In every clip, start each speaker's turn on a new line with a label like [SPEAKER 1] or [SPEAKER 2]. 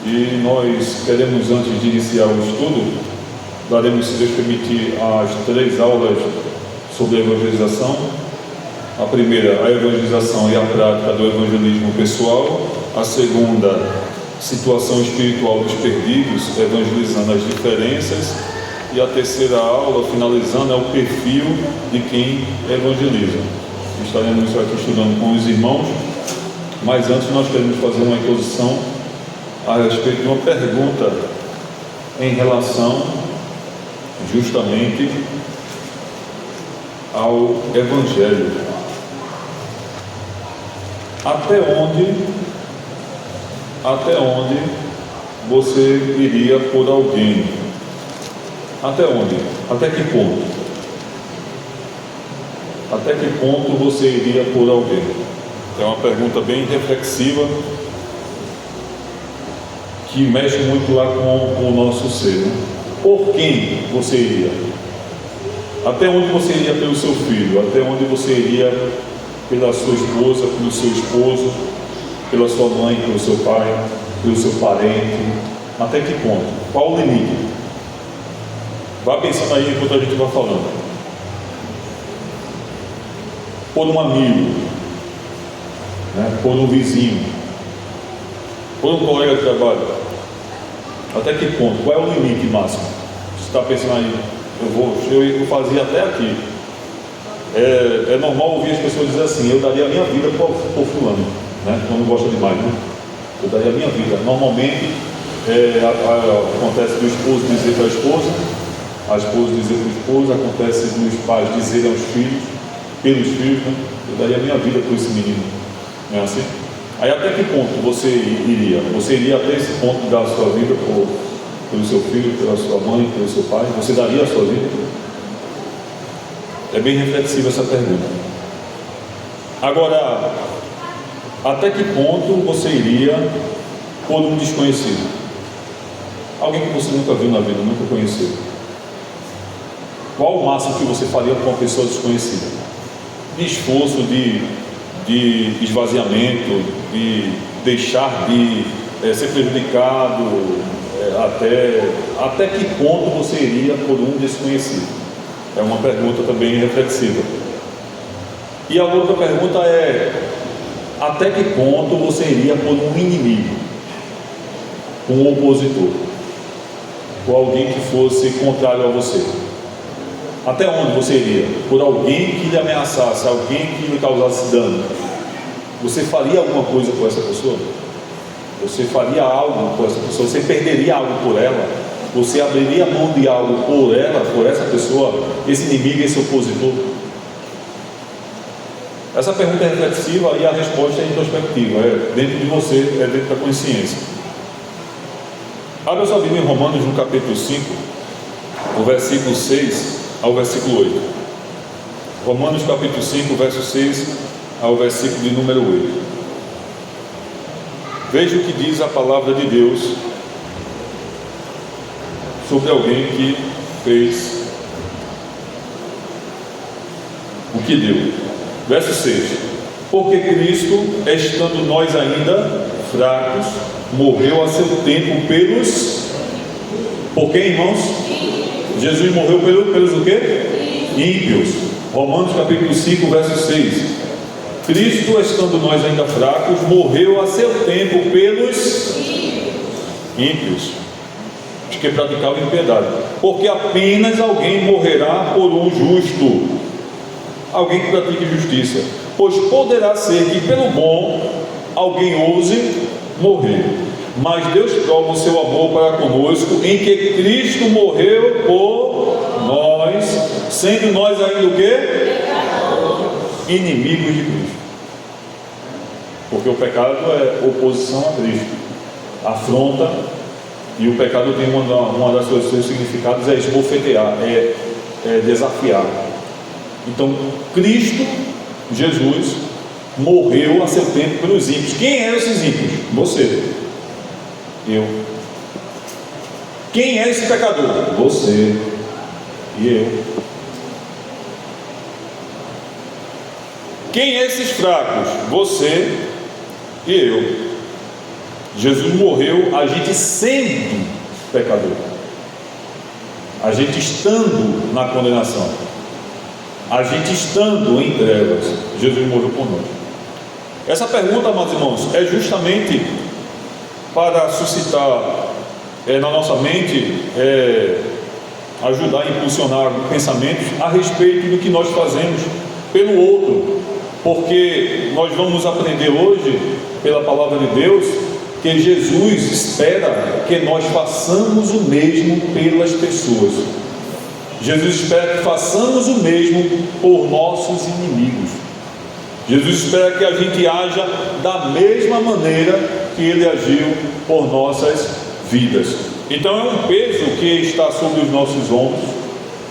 [SPEAKER 1] E nós queremos, antes de iniciar o estudo, daremos, se Deus permitir, as 3 aulas sobre a evangelização. A primeira, a evangelização e a prática do evangelismo pessoal. A segunda, situação espiritual dos perdidos, evangelizando as diferenças. E a terceira aula, finalizando, é o perfil de quem evangeliza. Estaremos aqui estudando com os irmãos, mas antes nós queremos fazer uma exposição a respeito de uma pergunta em relação justamente ao Evangelho. Até onde você iria por alguém? Até onde? Até que ponto? Até que ponto você iria por alguém? É uma pergunta bem reflexiva, que mexe muito lá com o nosso ser, né? Por quem você iria? Até onde você iria pelo seu filho? Até onde você iria pela sua esposa, pelo seu esposo, pela sua mãe, pelo seu pai, pelo seu parente? Até que ponto? Qual o limite? Vá pensando aí enquanto a gente vai falando. Por um amigo, né? Por um vizinho, por um colega de trabalho. Até que ponto? Qual é o limite máximo? Você está pensando aí, eu fazia até aqui. É normal ouvir as pessoas dizer assim: eu daria a minha vida por fulano, né? Quando gosta demais, né? Eu daria a minha vida. Normalmente acontece do esposo dizer para a esposa dizer para o esposo, acontece dos pais dizerem aos filhos, pelos filhos, né? Eu daria a minha vida por esse menino. Não é assim? Aí até que ponto você iria? Você iria até esse ponto de dar a sua vida pelo seu filho, pela sua mãe, pelo seu pai? Você daria a sua vida? É bem reflexiva essa pergunta. Agora, até que ponto você iria por um desconhecido? Alguém que você nunca viu na vida, nunca conheceu. Qual o máximo que você faria com uma pessoa desconhecida? De esforço, de esvaziamento, de deixar de ser prejudicado, até que ponto você iria por um desconhecido? É uma pergunta também reflexiva. E a outra pergunta é: até que ponto você iria por um inimigo, um opositor, por alguém que fosse contrário a você? Até onde você iria? Por alguém que lhe ameaçasse, alguém que lhe causasse dano? Você faria alguma coisa por essa pessoa? Você faria algo por essa pessoa? Você perderia algo por ela? Você abriria mão de algo por ela, por essa pessoa, esse inimigo, esse opositor? Essa pergunta é reflexiva e a resposta é introspectiva, é dentro de você, é dentro da consciência. Abra sua Bíblia em Romanos, no capítulo 5, o versículo 6 ao versículo 8. Romanos capítulo 5, verso 6 ao versículo de número 8. Veja o que diz a palavra de Deus sobre alguém que fez o que deu. Verso 6: porque Cristo, estando nós ainda fracos, morreu a seu tempo pelos... Por quem, irmãos? Jesus morreu pelos o quê? Ímpios. Romanos capítulo 5, verso 6. Cristo, estando nós ainda fracos, morreu a seu tempo pelos ímpios, os que praticavam impiedade. Porque apenas alguém morrerá por um justo, alguém que pratique justiça. Pois poderá ser que pelo bom alguém ouse morrer. Mas Deus prova o seu amor para conosco, em que Cristo morreu por nós, sendo nós ainda o quê? Inimigos de Cristo. Porque o pecado é oposição a Cristo, afronta, e o pecado tem uma das seus significados é esbofetear, é desafiar. Então Cristo, Jesus, morreu a seu tempo pelos ímpios. Quem eram esses ímpios? Você, eu. Quem é esse pecador? Você e eu. Quem é esses fracos? Você e eu. Jesus morreu a gente sendo pecador, a gente estando na condenação, a gente estando em trevas. Jesus morreu por nós. Essa pergunta, amados irmãos, é justamente para suscitar na nossa mente, ajudar a impulsionar pensamentos a respeito do que nós fazemos pelo outro, porque nós vamos aprender hoje, pela palavra de Deus, que Jesus espera que nós façamos o mesmo pelas pessoas. Jesus espera que façamos o mesmo por nossos inimigos. Jesus espera que a gente haja da mesma maneira que Ele agiu por nossas vidas. Então é um peso que está sobre os nossos ombros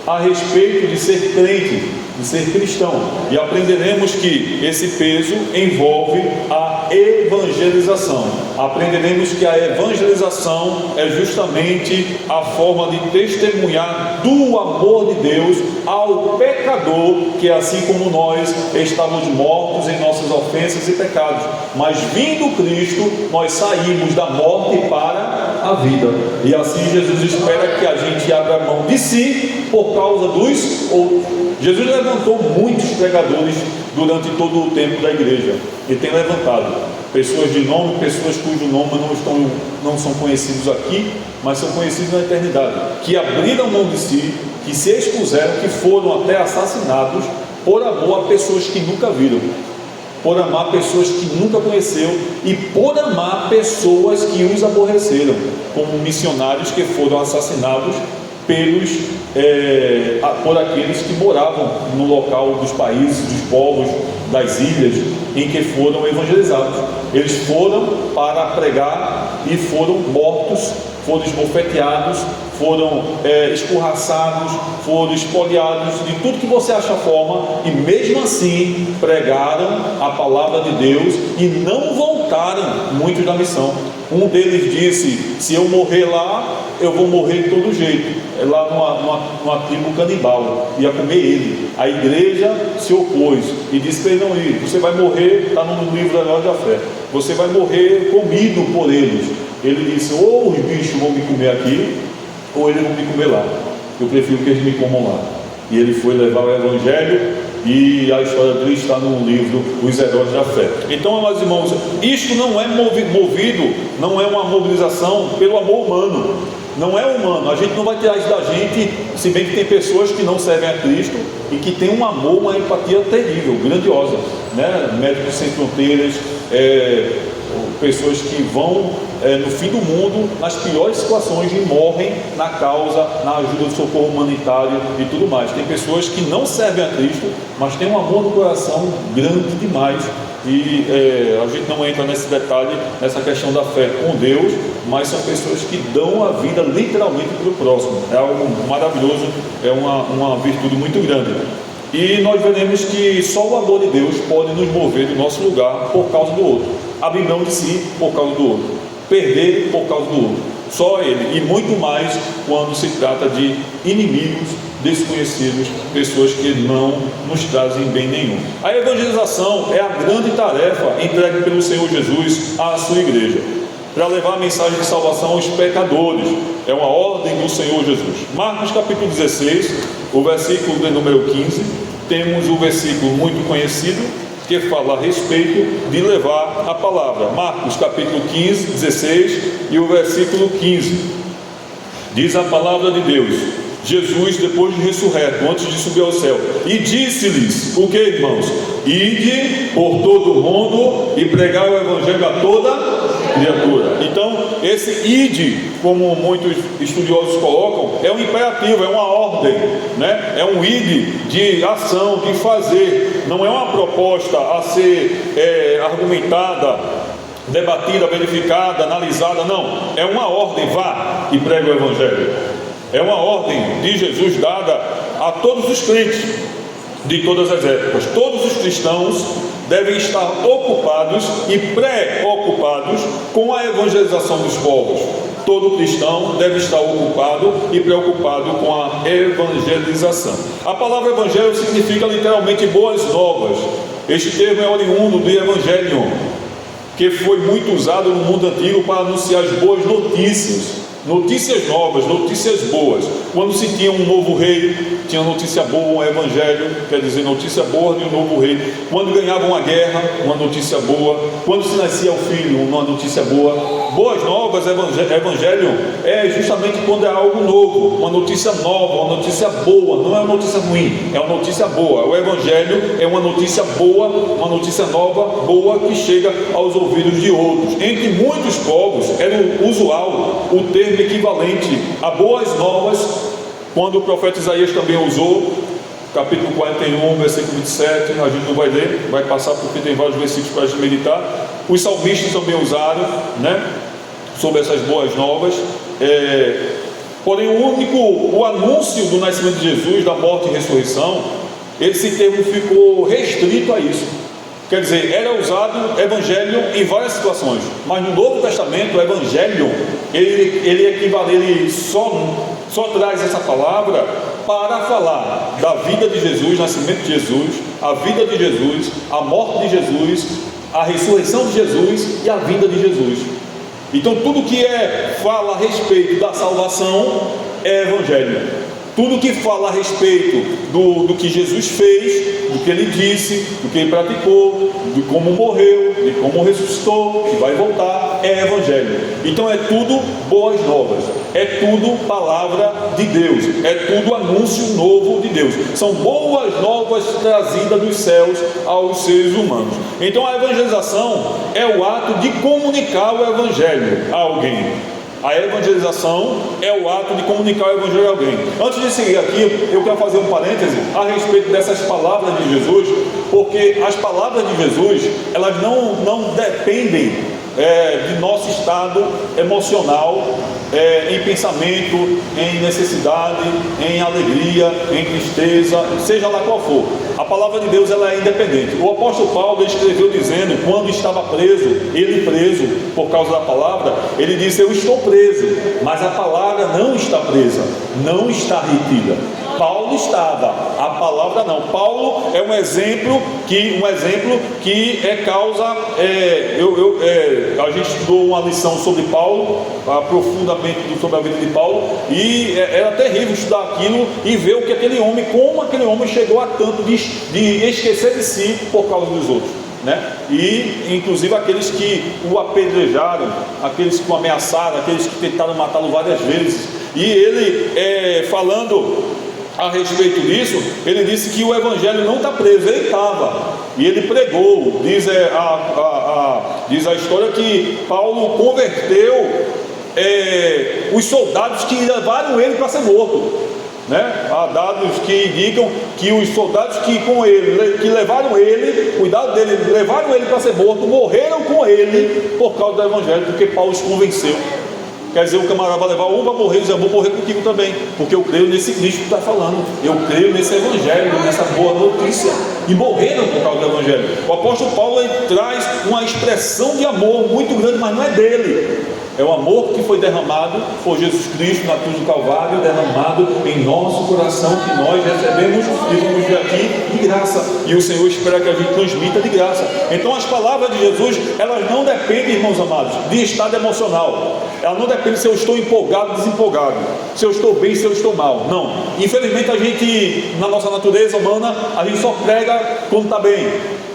[SPEAKER 1] a respeito de ser crente, de ser cristão, e aprenderemos que esse peso envolve a evangelização. Aprenderemos que a evangelização é justamente a forma de testemunhar do amor de Deus ao pecador, que assim como nós estávamos mortos em nossas ofensas e pecados, mas vindo Cristo, nós saímos da morte para a vida, e assim Jesus espera que a gente abra mão de si por causa dos outros. Jesus levantou muitos pregadores durante todo o tempo da igreja, e tem levantado pessoas de nome, pessoas cujo nome não são conhecidos aqui, mas são conhecidos na eternidade, que abriram mão de si, que se expuseram, que foram até assassinados por amor a pessoas que nunca viram, por amar pessoas que nunca conheceu, e por amar pessoas que os aborreceram, como missionários que foram assassinados por aqueles que moravam no local dos países, dos povos, das ilhas em que foram evangelizados. Eles foram para pregar e foram mortos, foram esbofeteados, foram escorraçados, foram espoliados de tudo que você acha forma, e mesmo assim pregaram a palavra de Deus e não voltaram muitos da missão. Um deles disse: se eu morrer lá, eu vou morrer de todo jeito. Lá numa tribo canibal, ia comer ele. A igreja se opôs e disse para ele não ir. Você vai morrer, está no livro da Herói da Fé, você vai morrer comido por eles. Ele disse: ou os bichos vão me comer aqui, ou eles vão me comer lá. Eu prefiro que eles me comam lá. E ele foi levar o evangelho, e a história dele está no livro Os Heróis da Fé. Então, meus irmãos, isto não é movido, não é uma mobilização pelo amor humano, não é humano. A gente não vai tirar isso da gente, se bem que tem pessoas que não servem a Cristo e que tem um amor, uma empatia terrível, grandiosa, né? Médicos Sem Fronteiras, pessoas que vão no fim do mundo, nas piores situações, e morrem na causa, na ajuda do socorro humanitário e tudo mais. Tem pessoas que não servem a Cristo, mas têm um amor no coração grande demais, e a gente não entra nesse detalhe, nessa questão da fé com Deus, mas são pessoas que dão a vida literalmente para o próximo. É algo maravilhoso, é uma virtude muito grande. E nós veremos que só o amor de Deus pode nos mover do nosso lugar por causa do outro, abrir mão de si por causa do outro, perder por causa do outro. Só Ele, e muito mais quando se trata de inimigos desconhecidos, pessoas que não nos trazem bem nenhum. A evangelização é a grande tarefa entregue pelo Senhor Jesus à sua igreja, para levar a mensagem de salvação aos pecadores. É uma ordem do Senhor Jesus. Marcos capítulo 16, o versículo de número 15, temos o versículo muito conhecido, que fala a respeito de levar a palavra. Marcos capítulo 15, 16 e o versículo 15, diz a palavra de Deus: Jesus, depois de ressurreto, antes de subir ao céu, e disse-lhes, o que, irmãos? Ide por todo o mundo e pregai o evangelho a toda criatura. Então, esse ide, como muitos estudiosos colocam, é um imperativo, é uma ordem, né? É um ide de ação, de fazer. Não é uma proposta a ser argumentada, debatida, verificada, analisada. Não, é uma ordem: vá e pregue o evangelho. É uma ordem de Jesus dada a todos os crentes de todas as épocas. Todos os cristãos devem estar ocupados e preocupados com a evangelização dos povos. Todo cristão deve estar ocupado e preocupado com a evangelização. A palavra evangelho significa literalmente boas novas. Este termo é oriundo do evangelho, que foi muito usado no mundo antigo para anunciar as boas notícias. Notícias novas, notícias boas. Quando se tinha um novo rei, tinha notícia boa, um evangelho, quer dizer, notícia boa de um novo rei. Quando ganhava uma guerra, uma notícia boa. Quando se nascia o filho, uma notícia boa. Boas novas, evangelho é justamente quando é algo novo, uma notícia nova, uma notícia boa, não é uma notícia ruim, é uma notícia boa. O evangelho é uma notícia boa, uma notícia nova, boa, que chega aos ouvidos de outros. Entre muitos povos era usual o termo equivalente a boas novas, quando o profeta Isaías também usou, capítulo 41, versículo 27, a gente não vai ler, vai passar porque tem vários versículos para a gente meditar. Os salmistas também usaram, né, sobre essas boas novas. Porém, o anúncio do nascimento de Jesus, da morte e ressurreição, esse termo ficou restrito a isso. Quer dizer, era usado evangelho em várias situações, mas no Novo Testamento o evangelho ele só traz essa palavra para falar da vida de Jesus, nascimento de Jesus, a vida de Jesus, a morte de Jesus, a ressurreição de Jesus e a vida de Jesus. Então tudo que fala a respeito da salvação é evangelho. Tudo que fala a respeito do que Jesus fez, do que ele disse, do que ele praticou, de como morreu, de como ressuscitou, que vai voltar, é evangelho. Então é tudo boas novas, é tudo palavra de Deus, é tudo anúncio novo de Deus. São boas novas trazidas dos céus aos seres humanos. Então a evangelização é o ato de comunicar o evangelho a alguém. A evangelização é o ato de comunicar o evangelho a alguém. Antes de seguir aqui, eu quero fazer um parêntese a respeito dessas palavras de Jesus, porque as palavras de Jesus, elas não dependem de nosso estado emocional, em pensamento, em necessidade, em alegria, em tristeza, seja lá qual for. A palavra de Deus, ela é independente. O apóstolo Paulo escreveu dizendo, quando estava ele preso por causa da palavra, ele disse: eu estou preso, mas a palavra não está presa, não está retida. Paulo estava, a palavra não. Paulo é um exemplo que é causa. A gente estudou uma lição sobre Paulo, profundamente sobre a vida de Paulo, e era terrível estudar aquilo e ver como aquele homem chegou a tanto de esquecer de si por causa dos outros, né? E inclusive aqueles que o apedrejaram, aqueles que o ameaçaram, aqueles que tentaram matá-lo várias vezes. E ele, falando a respeito disso, ele disse que o evangelho não está preso, ele estava, e ele pregou. Diz a história que Paulo converteu os soldados que levaram ele para ser morto, né? Há dados que indicam que os soldados que levaram ele, cuidado dele, levaram ele para ser morto, morreram com ele por causa do evangelho, porque Paulo os convenceu. Quer dizer, o camarada vai levar um para morrer, eu vou morrer contigo também, porque eu creio nesse Cristo que está falando, eu creio nesse evangelho, nessa boa notícia, e morreram por causa do evangelho. O apóstolo Paulo traz uma expressão de amor muito grande, mas não é dele, é o amor que foi derramado por Jesus Cristo na cruz do Calvário, derramado em nosso coração, que nós recebemos e vamos ver aqui de graça, e o Senhor espera que a gente transmita de graça. Então as palavras de Jesus, elas não dependem, irmãos amados, de estado emocional. Ela não depende se eu estou empolgado ou desempolgado, se eu estou bem, se eu estou mal. Não. Infelizmente a gente, na nossa natureza humana, a gente só prega quando está bem,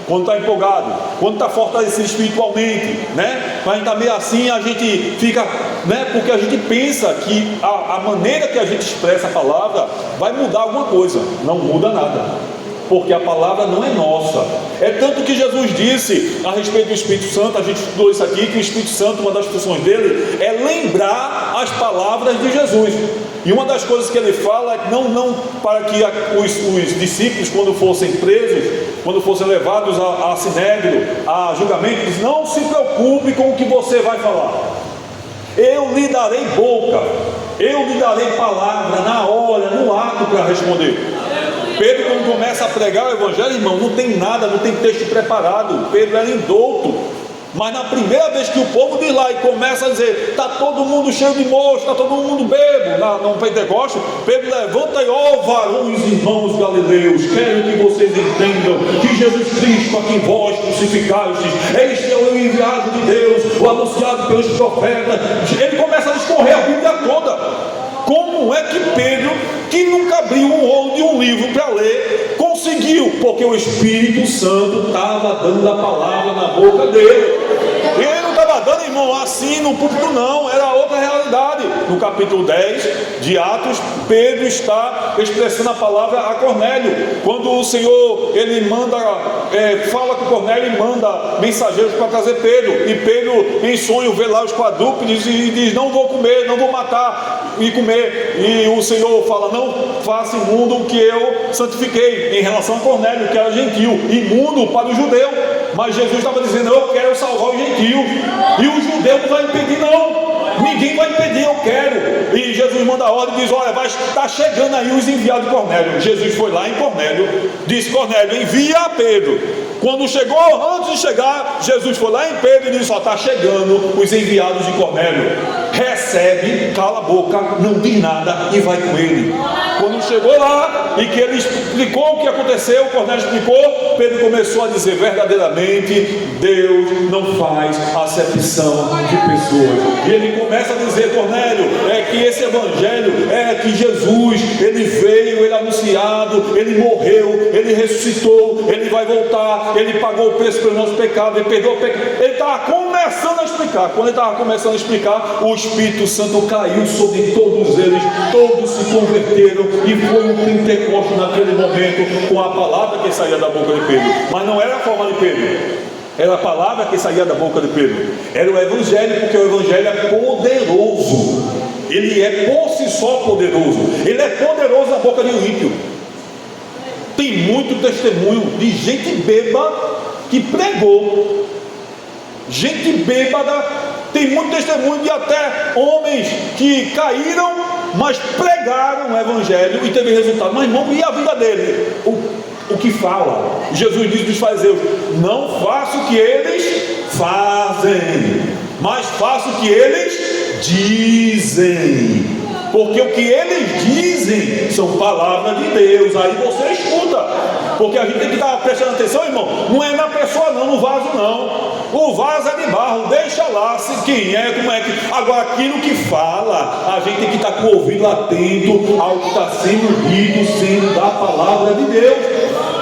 [SPEAKER 1] quando está empolgado, quando está fortalecido espiritualmente, né? Quando a gente está meio assim, a gente fica, né? Porque a gente pensa que a maneira que a gente expressa a palavra vai mudar alguma coisa. Não muda nada, porque a palavra não é nossa. É tanto que Jesus disse a respeito do Espírito Santo, a gente estudou isso aqui, que o Espírito Santo, uma das funções dele é lembrar as palavras de Jesus. E uma das coisas que ele fala é que não para que os discípulos, quando fossem presos, quando fossem levados a sinédrio, a julgamento, diz: não se preocupe com o que você vai falar, eu lhe darei boca, eu lhe darei palavra na hora, no ato para responder. Pedro, quando começa a pregar o evangelho, irmão, não tem nada, não tem texto preparado. Pedro era indouto,
[SPEAKER 2] Mas na primeira vez que o povo de lá e começa a dizer, está todo mundo cheio de moço, está todo mundo bebo, no Pentecoste, Pedro levanta e, ó varões e irmãos galileus, quero que vocês entendam que Jesus Cristo, a quem vós crucificastes, este é o enviado de Deus, o anunciado pelos profetas. Ele começa a discorrer a Bíblia toda. Como é que Pedro, que nunca abriu um rolo de um livro para ler, conseguiu? Porque o Espírito Santo estava dando a palavra na boca dele. Ele não estava dando, irmão, assim no púlpito, não, era outra realidade. No capítulo 10 de Atos, Pedro está expressando a palavra a Cornélio. Quando o Senhor, ele manda, fala com Cornélio e manda mensageiros para trazer Pedro. E Pedro, em sonho, vê lá os quadrúpedes e diz, não vou comer, não vou matar e comer. E o Senhor fala, não faça imundo o que eu santifiquei, em relação a Cornélio, que era gentil, imundo para o judeu. Mas Jesus estava dizendo, eu quero salvar os gentios, e o judeu não vai impedir, não. Ninguém vai impedir, eu quero. E Jesus manda a ordem e diz, olha, vai estar chegando aí os enviados de Cornélio. Jesus foi lá em Cornélio, disse, Cornélio, envia a Pedro. Quando chegou, antes de chegar, Jesus foi lá em Pedro e disse, só está chegando os enviados de Cornélio. Recebe, cala a boca, não diz nada e vai com ele. Quando chegou lá e que ele explicou o que aconteceu, Cornélio explicou, Pedro começou a dizer, verdadeiramente Deus não faz acepção de pessoas. E ele começa a dizer, Cornélio, é que esse evangelho é que Jesus, ele veio, ele é anunciado, ele morreu, ele ressuscitou, ele vai voltar, ele pagou o preço pelo nosso pecado, ele perdoou o pecado. Ele estava começando a explicar. Quando ele estava começando a explicar, o Espírito Santo caiu sobre todos eles, todos se converteram, e foi um Pentecoste naquele momento, com a palavra que saía da boca de Pedro. Mas não era a forma de Pedro, era a palavra que saía da boca de Pedro, era o Evangelho, porque o Evangelho é poderoso, ele é por si só poderoso, ele é poderoso na boca de um ímpio. Tem muito testemunho de gente bêbada que pregou, gente bêbada, tem muito testemunho de até homens que caíram, mas pregaram o Evangelho e teve resultado. Mas irmão, e a vida dele? O que fala? Jesus diz dos fariseus, não faço o que eles fazem, mas faço o que eles dizem, porque o que eles dizem são palavras de Deus. Aí você escuta, porque a gente tem que estar prestando atenção, irmão, não é na pessoa não, no vaso não. O vaso é de barro, deixa lá se quem é, como é que. Agora aquilo que fala, a gente tem que estar com o ouvido atento ao que está sendo dito, sendo da palavra de Deus,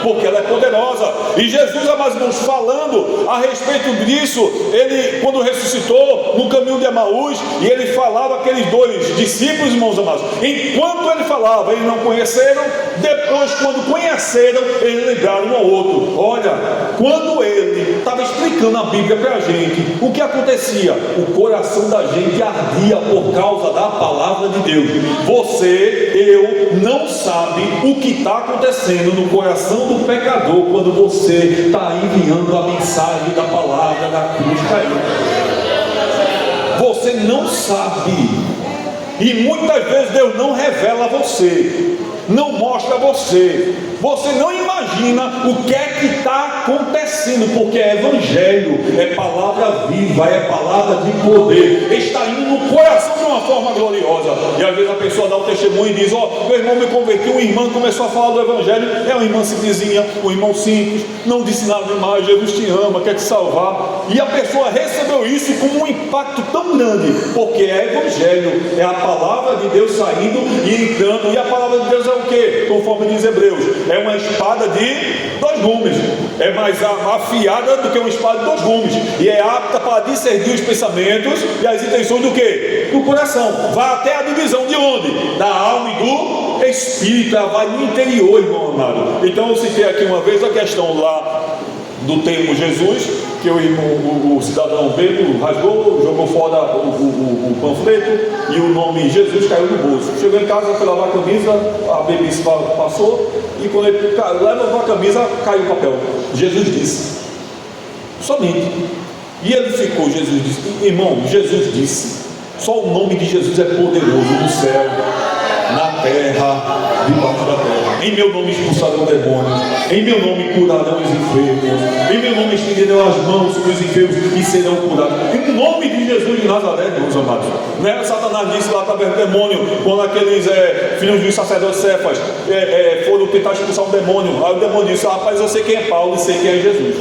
[SPEAKER 2] porque ela é poderosa. E Jesus, amados irmãos, falando a respeito disso, ele, quando ressuscitou no caminho de Emaús, e ele falava aqueles dois discípulos, irmãos amados, enquanto ele falava, eles não conheceram, depois, quando conheceram, eles ligaram um ao outro. Olha, quando ele estava explicando a Bíblia para a gente, o que acontecia? O coração da gente ardia por causa da palavra de Deus. Você, eu, não sabe o que está acontecendo no coração do pecador quando você está enviando a mensagem da palavra da cruz para ele. Você não sabe, e muitas vezes Deus não revela a você, não mostra a você, você não imagina o que é que está acontecendo, porque é evangelho, é palavra viva, é palavra de poder, está indo no coração de uma forma gloriosa. E às vezes a pessoa dá o testemunho e diz, meu irmão me converteu, uma irmã começou a falar do evangelho, é uma irmã simplesinha, um irmão simples, não disse nada demais, Jesus te ama, quer te salvar, e a pessoa recebeu isso como um impacto tão grande, porque é evangelho, é a palavra de Deus saindo e entrando. E a palavra de Deus é o que? Conforme diz Hebreus, é uma espada de 2 gumes, é mais afiada do que uma espada de 2 gumes, e é apta para discernir os pensamentos e as intenções do que? Do coração. Vai até a divisão de onde? Da alma e do espírito. Ela vai no interior, irmão amado. Então eu citei aqui uma vez a questão lá do termo Jesus, que o cidadão bêbado rasgou, jogou fora o panfleto e o nome Jesus caiu no bolso. Chegou em casa, foi lavar a camisa, a bebice passou, e quando ele leva a camisa, caiu o papel. Jesus disse, somente. E ele ficou, Jesus disse, irmão, Jesus disse, só o nome de Jesus é poderoso no céu, na terra, debaixo da terra. Em meu nome expulsarão demônios, em meu nome curarão os enfermos, em meu nome estenderão as mãos sobre os enfermos e serão curados. Em nome de Jesus de Nazaré, meus amados. Né? Satanás disse lá através do demônio, quando aqueles filhos do sacerdote Cefas foram tentar expulsar um demônio. Aí o demônio disse: rapaz, eu sei quem é Paulo e sei quem é Jesus.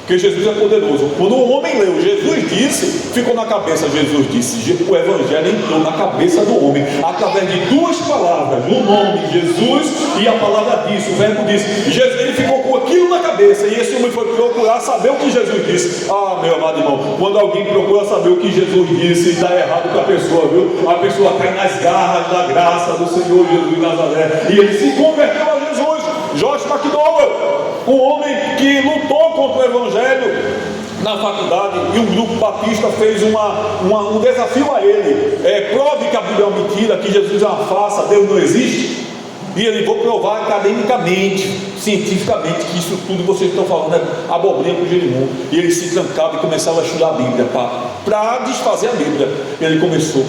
[SPEAKER 2] Porque Jesus é poderoso. Quando o homem leu, Jesus disse, ficou na cabeça. Jesus disse, o evangelho entrou na cabeça do homem, através de duas palavras, o nome Jesus e a palavra disse, o verbo disse. Jesus, ele ficou com aquilo na cabeça, e esse homem foi procurar saber o que Jesus disse. Ah, meu amado irmão, quando alguém procura saber o que Jesus disse, dá errado com a pessoa, viu? A pessoa cai nas garras da graça do Senhor Jesus de Nazaré, e ele se converteu a Jesus. Josh McDowell, um homem que lutou contra o evangelho na faculdade, e um grupo batista fez um desafio a ele: prove que a Bíblia é uma mentira, que Jesus é uma farsa, Deus não existe. E ele: vou provar academicamente, cientificamente, que isso tudo que vocês estão falando é abobrinha com o Jerimum. E ele se trancava e começava a estudar a Bíblia para desfazer a Bíblia. Ele começou.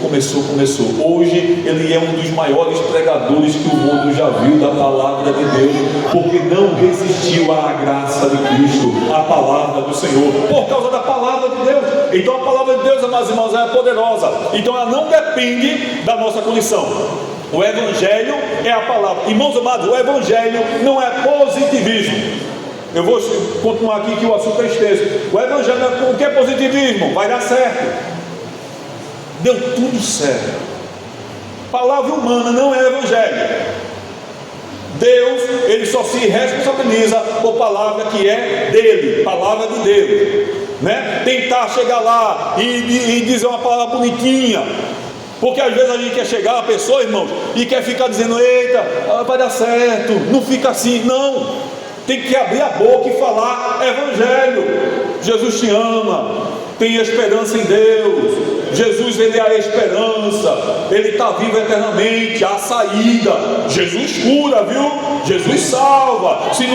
[SPEAKER 2] Hoje ele é um dos maiores pregadores que o mundo já viu da palavra de Deus, porque não resistiu à graça de Cristo, à palavra do Senhor, por causa da palavra de Deus. Então a palavra de Deus, amados irmãos, é poderosa. Então ela não depende da nossa condição. O evangelho é a palavra. Irmãos amados, o evangelho não é positivismo. Eu vou continuar aqui que o assunto é extenso. O evangelho o que é positivismo? Vai dar certo. Deu tudo certo. Palavra humana não é evangelho. Deus, ele só se responsabiliza por palavra que é dele, palavra de Deus, né? Tentar chegar lá e dizer uma palavra bonitinha, porque às vezes a gente quer chegar a pessoa, irmãos, e quer ficar dizendo: eita, vai dar certo, não fica assim. Não, tem que abrir a boca e falar evangelho. Jesus te ama, tem esperança em Deus. Jesus, ele é a esperança, ele está vivo eternamente, a saída. Jesus cura, viu? Jesus salva. Se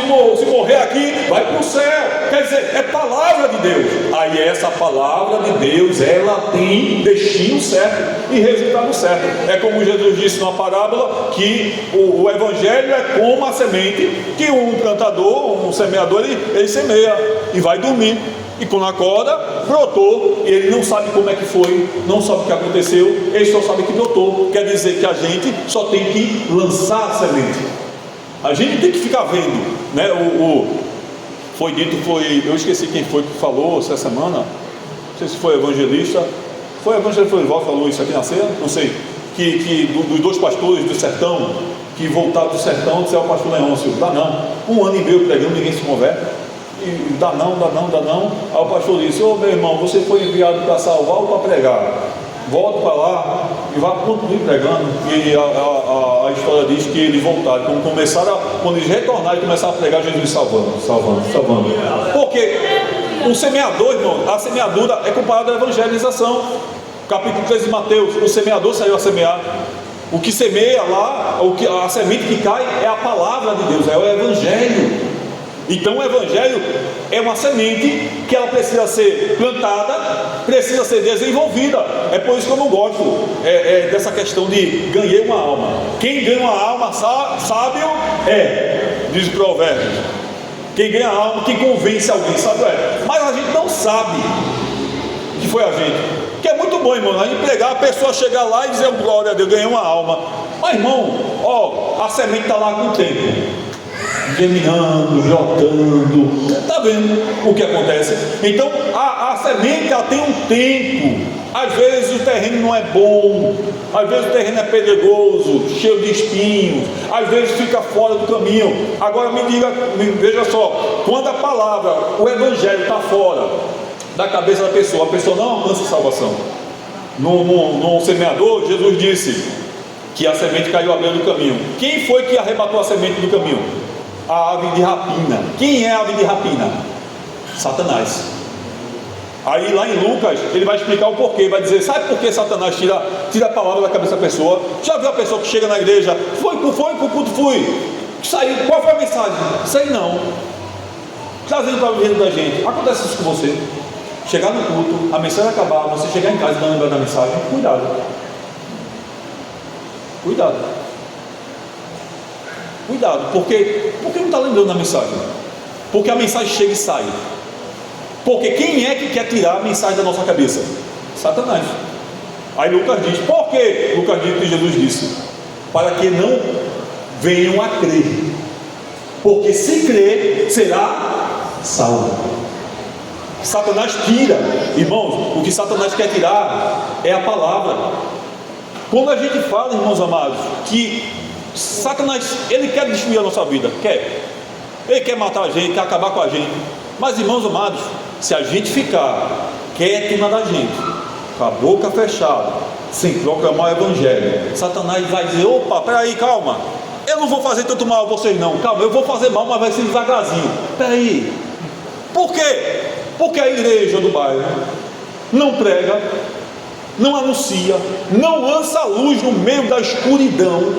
[SPEAKER 2] morrer aqui, vai para o céu. Quer dizer, é palavra de Deus. Aí essa palavra de Deus, ela tem destino certo e resultado certo. É como Jesus disse numa parábola, que o evangelho é como a semente que um plantador, um semeador, ele semeia e vai dormir. E quando acorda, brotou, e ele não sabe como é que foi, não sabe o que aconteceu, ele só sabe que brotou. Quer dizer que a gente só tem que lançar a semente. A gente tem que ficar vendo, né? Foi dito, eu esqueci quem foi que falou essa semana, não sei se foi evangelista, foi Florival que falou isso aqui na ceia, não sei, que dos dois pastores do sertão, que voltaram do sertão, disseram ao pastor Leôncio: dá não, 1 ano e meio pregando, ninguém se converte. E dá não. Aí o pastor disse: ô meu irmão, você foi enviado para salvar ou para pregar? Volte para lá e vá continuar pregando. E a história diz que eles voltaram. Quando eles retornaram e começaram a pregar, Jesus salvando. Porque o semeador, irmão, a semeadura é comparada à evangelização. Capítulo 13 de Mateus: o semeador saiu a semear. O que semeia lá, a semente que cai é a palavra de Deus, é o evangelho. Então o evangelho é uma semente que ela precisa ser plantada, precisa ser desenvolvida. É por isso que eu não gosto dessa questão de ganhei uma alma. Quem ganha uma alma sábio diz o provérbio. Quem ganha a alma, quem convence alguém, sábio é. Mas a gente não sabe que foi a gente. Que é muito bom, irmão, a gente pregar, a pessoa chegar lá e dizer: glória a Deus, ganhei uma alma. Mas irmão, a semente está lá com o tempo, germinando, brotando. Está vendo o que acontece? Então a semente, ela tem um tempo. Às vezes o terreno não é bom, às vezes o terreno é pedregoso, cheio de espinhos, às vezes fica fora do caminho. Agora veja só, quando a palavra, o evangelho está fora da cabeça da pessoa, a pessoa não alcança a salvação. No semeador, Jesus disse que a semente caiu à beira do caminho. Quem foi que arrebatou a semente do caminho? A ave de rapina. Quem é a ave de rapina? Satanás. Aí lá em Lucas, ele vai explicar o porquê, vai dizer: sabe por que Satanás tira a palavra da cabeça da pessoa? Já viu a pessoa que chega na igreja, foi pro culto, saiu, qual foi a mensagem? Sei não. Trazendo para o vida da gente. Acontece isso com você. Chegar no culto, a mensagem acabar, você chegar em casa e não lembrar da mensagem, cuidado. Cuidado, porque não está lembrando da mensagem? Porque a mensagem chega e sai. Porque quem é que quer tirar a mensagem da nossa cabeça? Satanás. Aí Lucas diz, por que? Lucas diz que Jesus disse, para que não venham a crer, porque se crer, será salvo. Satanás tira, irmãos, o que Satanás quer tirar é a palavra. Quando a gente fala, irmãos amados, que Satanás, ele quer destruir a nossa vida, ele quer matar a gente, quer acabar com a gente, mas irmãos amados, se a gente ficar quieto na da gente, com a boca fechada, sem proclamar o evangelho, Satanás vai dizer, opa, peraí, calma, eu não vou fazer tanto mal a vocês não, calma, eu vou fazer mal, mas vai ser devagarzinho, peraí, por quê? Porque a igreja do bairro não prega, não anuncia, não lança a luz no meio da escuridão.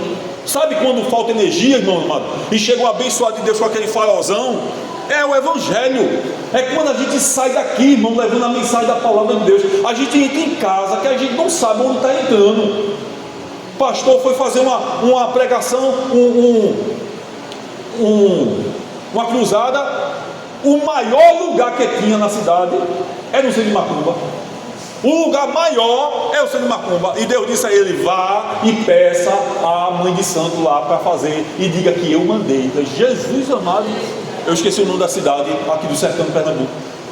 [SPEAKER 2] Sabe quando falta energia, irmão amado, e chega o abençoado de Deus com aquele farolzão? É o evangelho. É quando a gente sai daqui, irmão, levando a mensagem da palavra de Deus. A gente entra em casa que a gente não sabe onde está entrando. O pastor foi fazer uma pregação, uma cruzada. O maior lugar que tinha na cidade é no centro de Macumba. O lugar maior é o centro de Macumba. E Deus disse a ele, vá e peça a mãe de santo lá para fazer, e diga que eu mandei. Jesus amado, eu esqueci o nome da cidade aqui do sertão de Pernambuco.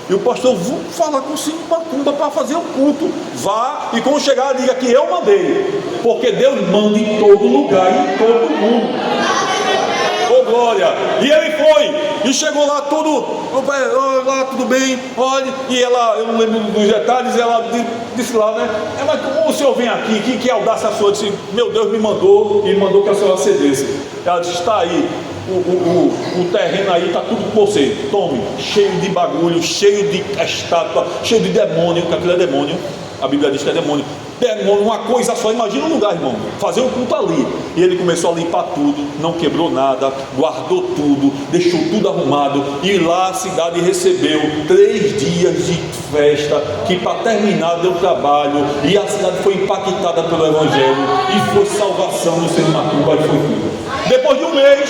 [SPEAKER 2] E o pastor, vou falar com o centro de Macumba para fazer o culto. Vá e quando chegar diga que eu mandei, porque Deus manda em todo lugar e em todo mundo. Oh glória! E ele foi e chegou lá tudo, lá tudo bem, olha, e ela, eu não lembro dos detalhes, ela disse lá, né? Mas como o senhor vem aqui, que audácia sua? Disse, meu Deus me mandou, e mandou que a senhora cedesse. Ela disse, está aí, o terreno aí está tudo com você, tome, cheio de bagulho, cheio de estátua, cheio de demônio, que aquilo é demônio, a Bíblia diz que é demônio, uma coisa só, imagina um lugar, irmão, fazer um culto ali. E ele começou a limpar tudo, não quebrou nada, guardou tudo, deixou tudo arrumado. E lá a cidade recebeu 3 dias de festa, que para terminar deu trabalho, e a cidade foi impactada pelo evangelho, e foi salvação no centro de Macumba, e foi tudo. Depois de um mês,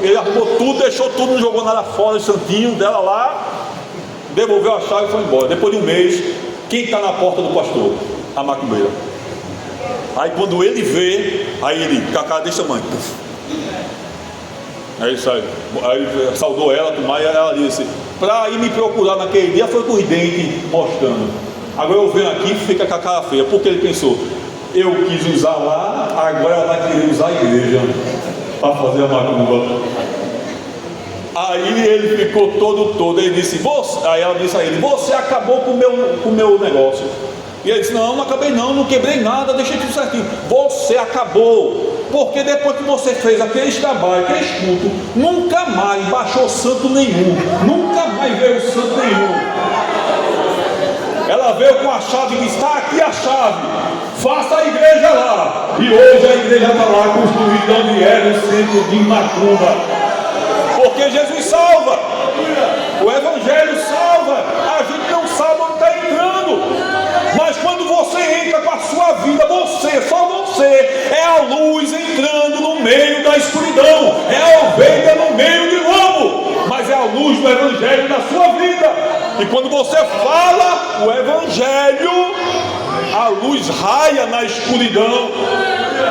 [SPEAKER 2] ele arrumou tudo, deixou tudo, não jogou nada fora, o santinho dela lá, devolveu a chave e foi embora. Depois de um mês, quem está na porta do pastor? A macumbeira. Aí quando ele vê, aí ele, com a cara desse tamanho, aí sai, aí saudou ela, e ela disse, para ir me procurar naquele dia foi com os dentes mostrando. Agora eu venho aqui e fica com a cara feia, porque ele pensou, eu quis usar lá, agora ela vai querer usar a igreja para fazer a macumba. Aí ele ficou todo, ele disse, aí ela disse a ele, você acabou com o meu negócio. E ele disse, não acabei não quebrei nada, deixei tudo certinho. Você acabou, porque depois que você fez aqueles trabalhos, aqueles cultos, nunca mais baixou santo nenhum, nunca mais veio santo nenhum. Ela veio com a chave e disse, está aqui a chave, faça a igreja lá. E hoje a igreja está lá construída onde era o centro de Macumba. Porque Jesus salva, o evangelho salva, a gente não sabe onde está entrando. Mas quando você entra com a sua vida, só você, é a luz entrando no meio da escuridão, é a ovelha no meio de lobo, mas é a luz do evangelho na sua vida. E quando você fala o evangelho, a luz raia na escuridão.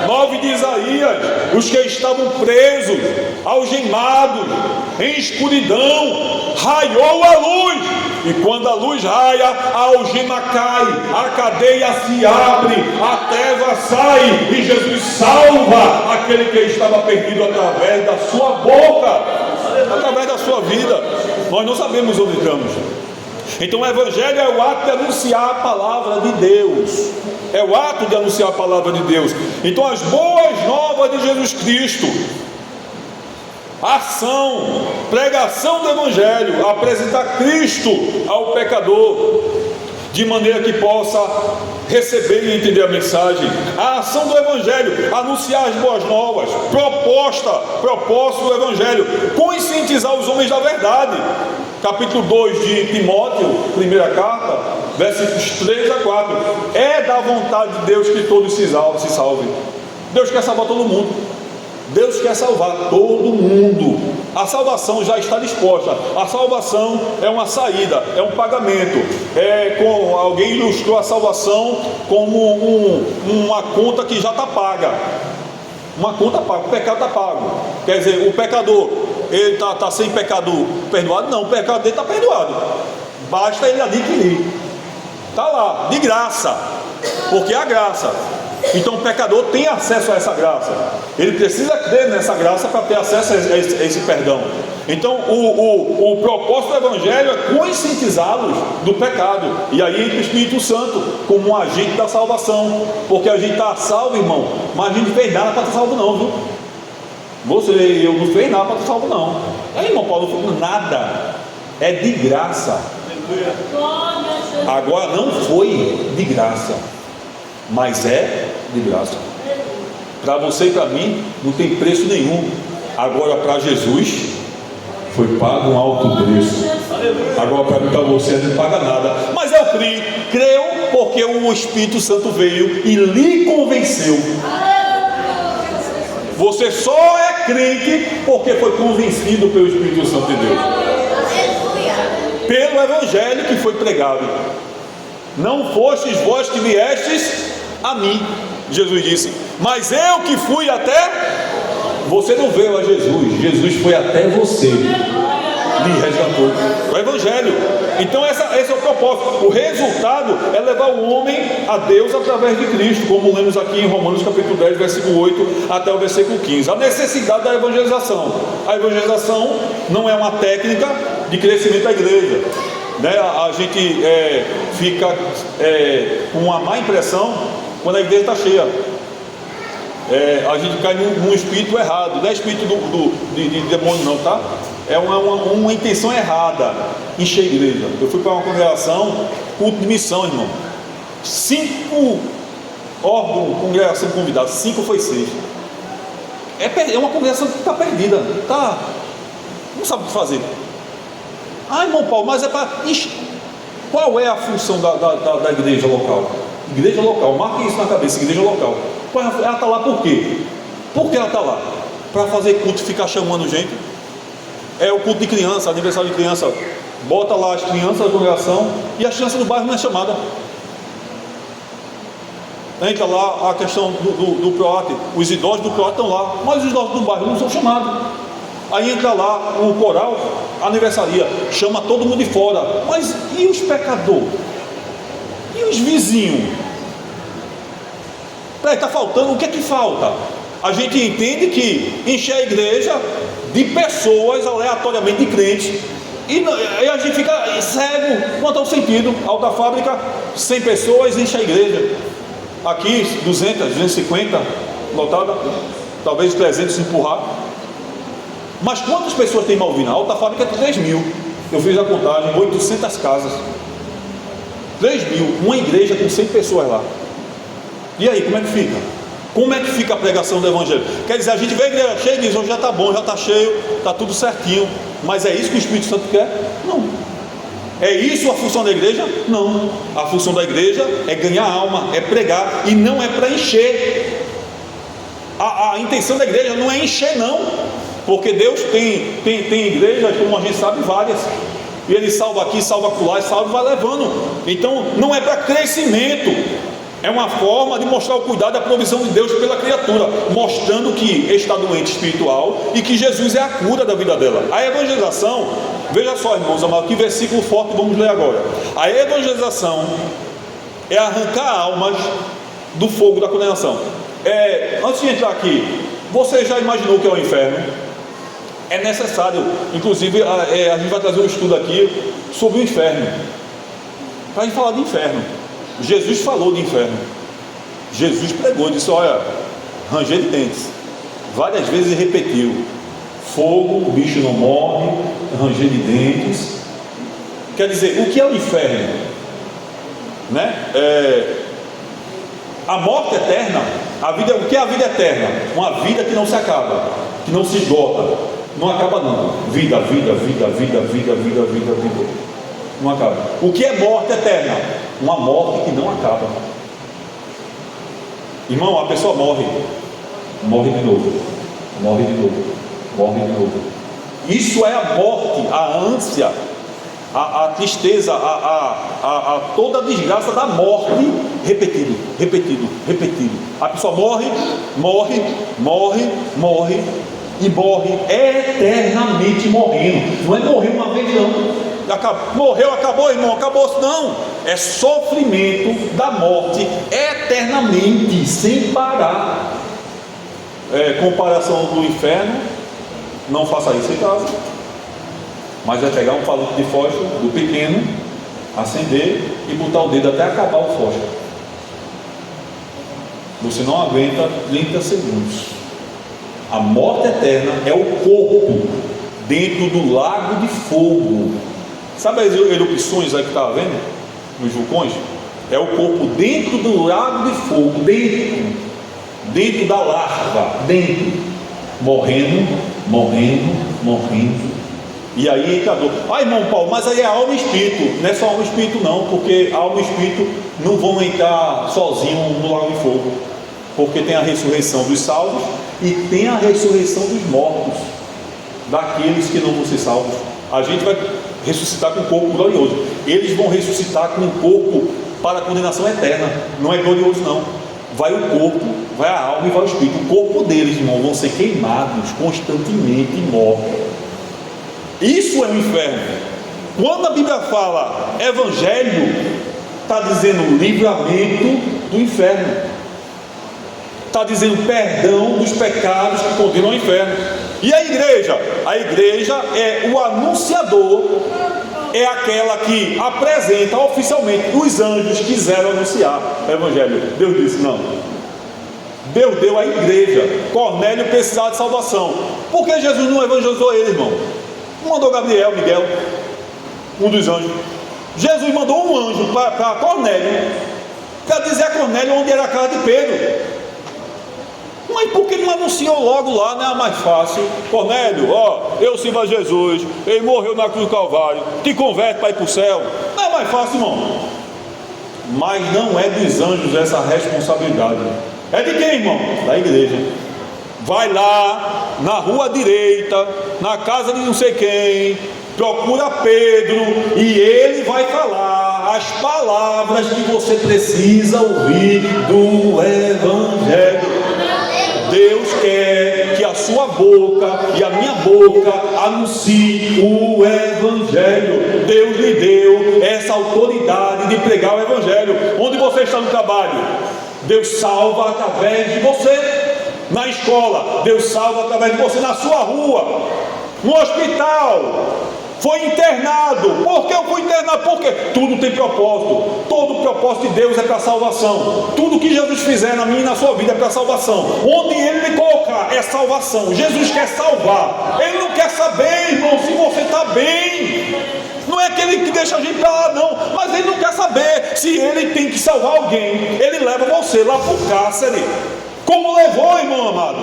[SPEAKER 2] 9 de Isaías, os que estavam presos, algemados, em escuridão, raiou a luz. E quando a luz raia, a algema cai, a cadeia se abre, a treva sai, e Jesus salva aquele que estava perdido através da sua boca, através da sua vida. Nós não sabemos onde estamos. Então o evangelho é o ato de anunciar a palavra de Deus, é o ato de anunciar a palavra de Deus. Então as boas novas de Jesus Cristo, ação, pregação do evangelho, apresentar Cristo ao pecador, de maneira que possa receber e entender a mensagem. A ação do evangelho, anunciar as boas novas, propósito do evangelho, conscientizar os homens da verdade. Capítulo 2 de Timóteo, primeira carta, versículos 3 a 4. É da vontade de Deus que todos se salvem. Deus quer salvar todo mundo. Deus quer salvar todo mundo. A salvação já está disposta. A salvação é uma saída, é um pagamento. Alguém ilustrou a salvação como uma conta que já está paga. Uma conta paga, o pecado está pago. Quer dizer, o pecador, ele está sem pecado perdoado? Não, o pecado dele está perdoado. Basta ele adquirir. Está lá, de graça. Porque é a graça. Então o pecador tem acesso a essa graça. Ele precisa crer nessa graça para ter acesso a esse perdão. Então o propósito do Evangelho é conscientizá-los do pecado. E aí entra o Espírito Santo como um agente da salvação. Porque a gente está salvo, irmão, mas a gente não fez nada para estar salvo não, viu? Eu não fiz nada para estar salvo não. Aí, irmão Paulo, não foi nada. É de graça. Agora não foi de graça, mas é de graça. Para você e para mim não tem preço nenhum. Agora para Jesus foi pago um alto preço. Agora para mim, para você não paga nada. Mas eu creio porque o Espírito Santo veio e lhe convenceu. Você só é crente porque foi convencido pelo Espírito Santo de Deus, pelo Evangelho que foi pregado. Não fostes vós que viestes a mim, Jesus disse, mas eu que fui até. Você não veio a Jesus, Jesus foi até você, lhe resgatou. O Evangelho. Então esse é o propósito. O resultado é levar o homem a Deus através de Cristo, como lemos aqui em Romanos capítulo 10, versículo 8 até o versículo 15. A necessidade da evangelização. A evangelização não é uma técnica de crescimento da igreja, né? A gente fica com uma má impressão quando a igreja está cheia. A gente cai num espírito errado. Não é espírito de demônio não, tá? É uma intenção errada. Encher a igreja. Eu fui para uma congregação, culto de missão, irmão. 5 órgãos, congregação convidados, 5 foi 6. É uma congregação que está perdida, não sabe o que fazer. Irmão Paulo, mas é para... Qual é a função da igreja local? Igreja local, marque isso na cabeça, igreja local. Ela está lá por quê? Por que ela está lá? Para fazer culto, ficar chamando gente. É o culto de criança, aniversário de criança. Bota lá as crianças da congregação e as crianças do bairro não é chamada. Entra lá a questão do PROAT. Os idosos do PROAT estão lá, mas os idosos do bairro não são chamados. Aí entra lá o coral, aniversaria, chama todo mundo de fora. Mas e os pecadores? E os vizinhos? Está faltando, o que é que falta? A gente entende que encher a igreja de pessoas aleatoriamente de crentes, e a gente fica cego quanto ao sentido. Alta Fábrica, 100 pessoas, enche a igreja. Aqui 200, 250 lotada, talvez 300 se empurrar. Mas quantas pessoas tem Malvina? A Alta Fábrica tem 3 mil. Eu fiz a contagem, 800 casas. 3 mil, uma igreja com 100 pessoas lá. E aí, como é que fica? Como é que fica a pregação do Evangelho? Quer dizer, a gente vê a igreja cheia e diz, já está bom, já está cheio, está tudo certinho. Mas é isso que o Espírito Santo quer? Não. É isso a função da igreja? Não. A função da igreja é ganhar alma, é pregar, e não é para encher. A intenção da igreja não é encher, não. Porque Deus tem igrejas, como a gente sabe, várias. E Ele salva aqui, salva acolá, e salva e vai levando. Então não é para crescimento. É uma forma de mostrar o cuidado e a provisão de Deus pela criatura, mostrando que está doente espiritual e que Jesus é a cura da vida dela. A evangelização, veja só, irmãos amados, que versículo forte vamos ler agora. A evangelização é arrancar almas do fogo da condenação. Antes de entrar aqui, você já imaginou o que é o inferno? É necessário, inclusive a gente vai trazer um estudo aqui sobre o inferno, para a gente falar de inferno. Jesus falou de inferno. Jesus pregou, disse, olha, ranger de dentes. Várias vezes repetiu: fogo, o bicho não morre, ranger de dentes. Quer dizer, o que é o inferno? Né? A morte eterna, o que é a vida eterna? Uma vida que não se acaba, que não se esgota, não acaba não. Vida. Não acaba. O que é morte eterna? Uma morte que não acaba. Irmão, a pessoa morre de novo,
[SPEAKER 1] morre de novo, morre de novo.
[SPEAKER 2] Isso é a morte, a ânsia, a tristeza, toda a desgraça da morte, repetido, repetido, repetido. A pessoa morre, morre, morre, morre e morre eternamente morrendo. Não é morrer uma vez não. Morreu, acabou, irmão, acabou. Não, é sofrimento da morte eternamente, sem parar. Comparação do inferno, não faça isso em casa, mas é pegar um palito de fósforo do pequeno, acender e botar o dedo até acabar o fósforo. Você não aguenta 30 segundos. A morte eterna é o corpo dentro do lago de fogo. Sabe as erupções aí que estava vendo nos vulcões? É o corpo dentro do lago de fogo, dentro da lava, morrendo, morrendo, morrendo. E aí entra a dor. Irmão Paulo, mas aí é alma e espírito. Não é só alma e espírito não, porque alma e espírito não vão entrar sozinhos no lago de fogo, porque tem a ressurreição dos salvos e tem a ressurreição dos mortos, daqueles que não vão ser salvos. A gente vai ressuscitar com um corpo glorioso, eles vão ressuscitar com um corpo para a condenação eterna. Não é glorioso não. Vai o corpo, vai a alma e vai o espírito. O corpo deles, irmão, vão ser queimados constantemente e mortos. Isso é o inferno. Quando a Bíblia fala evangelho, está dizendo livramento do inferno, está dizendo perdão dos pecados que condenam ao inferno. E a igreja? A igreja é o anunciador, é aquela que apresenta oficialmente. Os anjos quiseram anunciar o evangelho, Deus disse não. Deus deu à igreja. Cornélio precisava de salvação. Por que Jesus não evangelizou ele, irmão? Não mandou Miguel, um dos anjos. Jesus mandou um anjo para Cornélio, para dizer a Cornélio onde era a casa de Pedro. Mas por que não anunciou logo lá, né? Mais fácil. Cornélio, eu sirvo a Jesus, ele morreu na cruz do Calvário, te converte para ir para o céu. Não é mais fácil, irmão? Mas não é dos anjos essa responsabilidade. É de quem, irmão? Da igreja. Vai lá na rua direita, na casa de não sei quem, procura Pedro e ele vai falar as palavras que você precisa ouvir do evangelho. Deus quer que a sua boca e a minha boca anuncie o evangelho. Deus lhe deu essa autoridade de pregar o evangelho. Onde você está no trabalho, Deus salva através de você. Na escola, Deus salva através de você. Na sua rua, no hospital, foi internado. Por que eu fui internado? Porque tudo tem propósito. Todo o propósito de Deus é para salvação. Tudo que Jesus fizer na minha e na sua vida é para salvação. Onde Ele me colocar é salvação. Jesus quer salvar. Ele não quer saber, irmão, se você está bem. Não é aquele que deixa a gente para lá não, mas Ele não quer saber. Se Ele tem que salvar alguém, Ele leva você lá para o cárcere, como levou, irmão amado,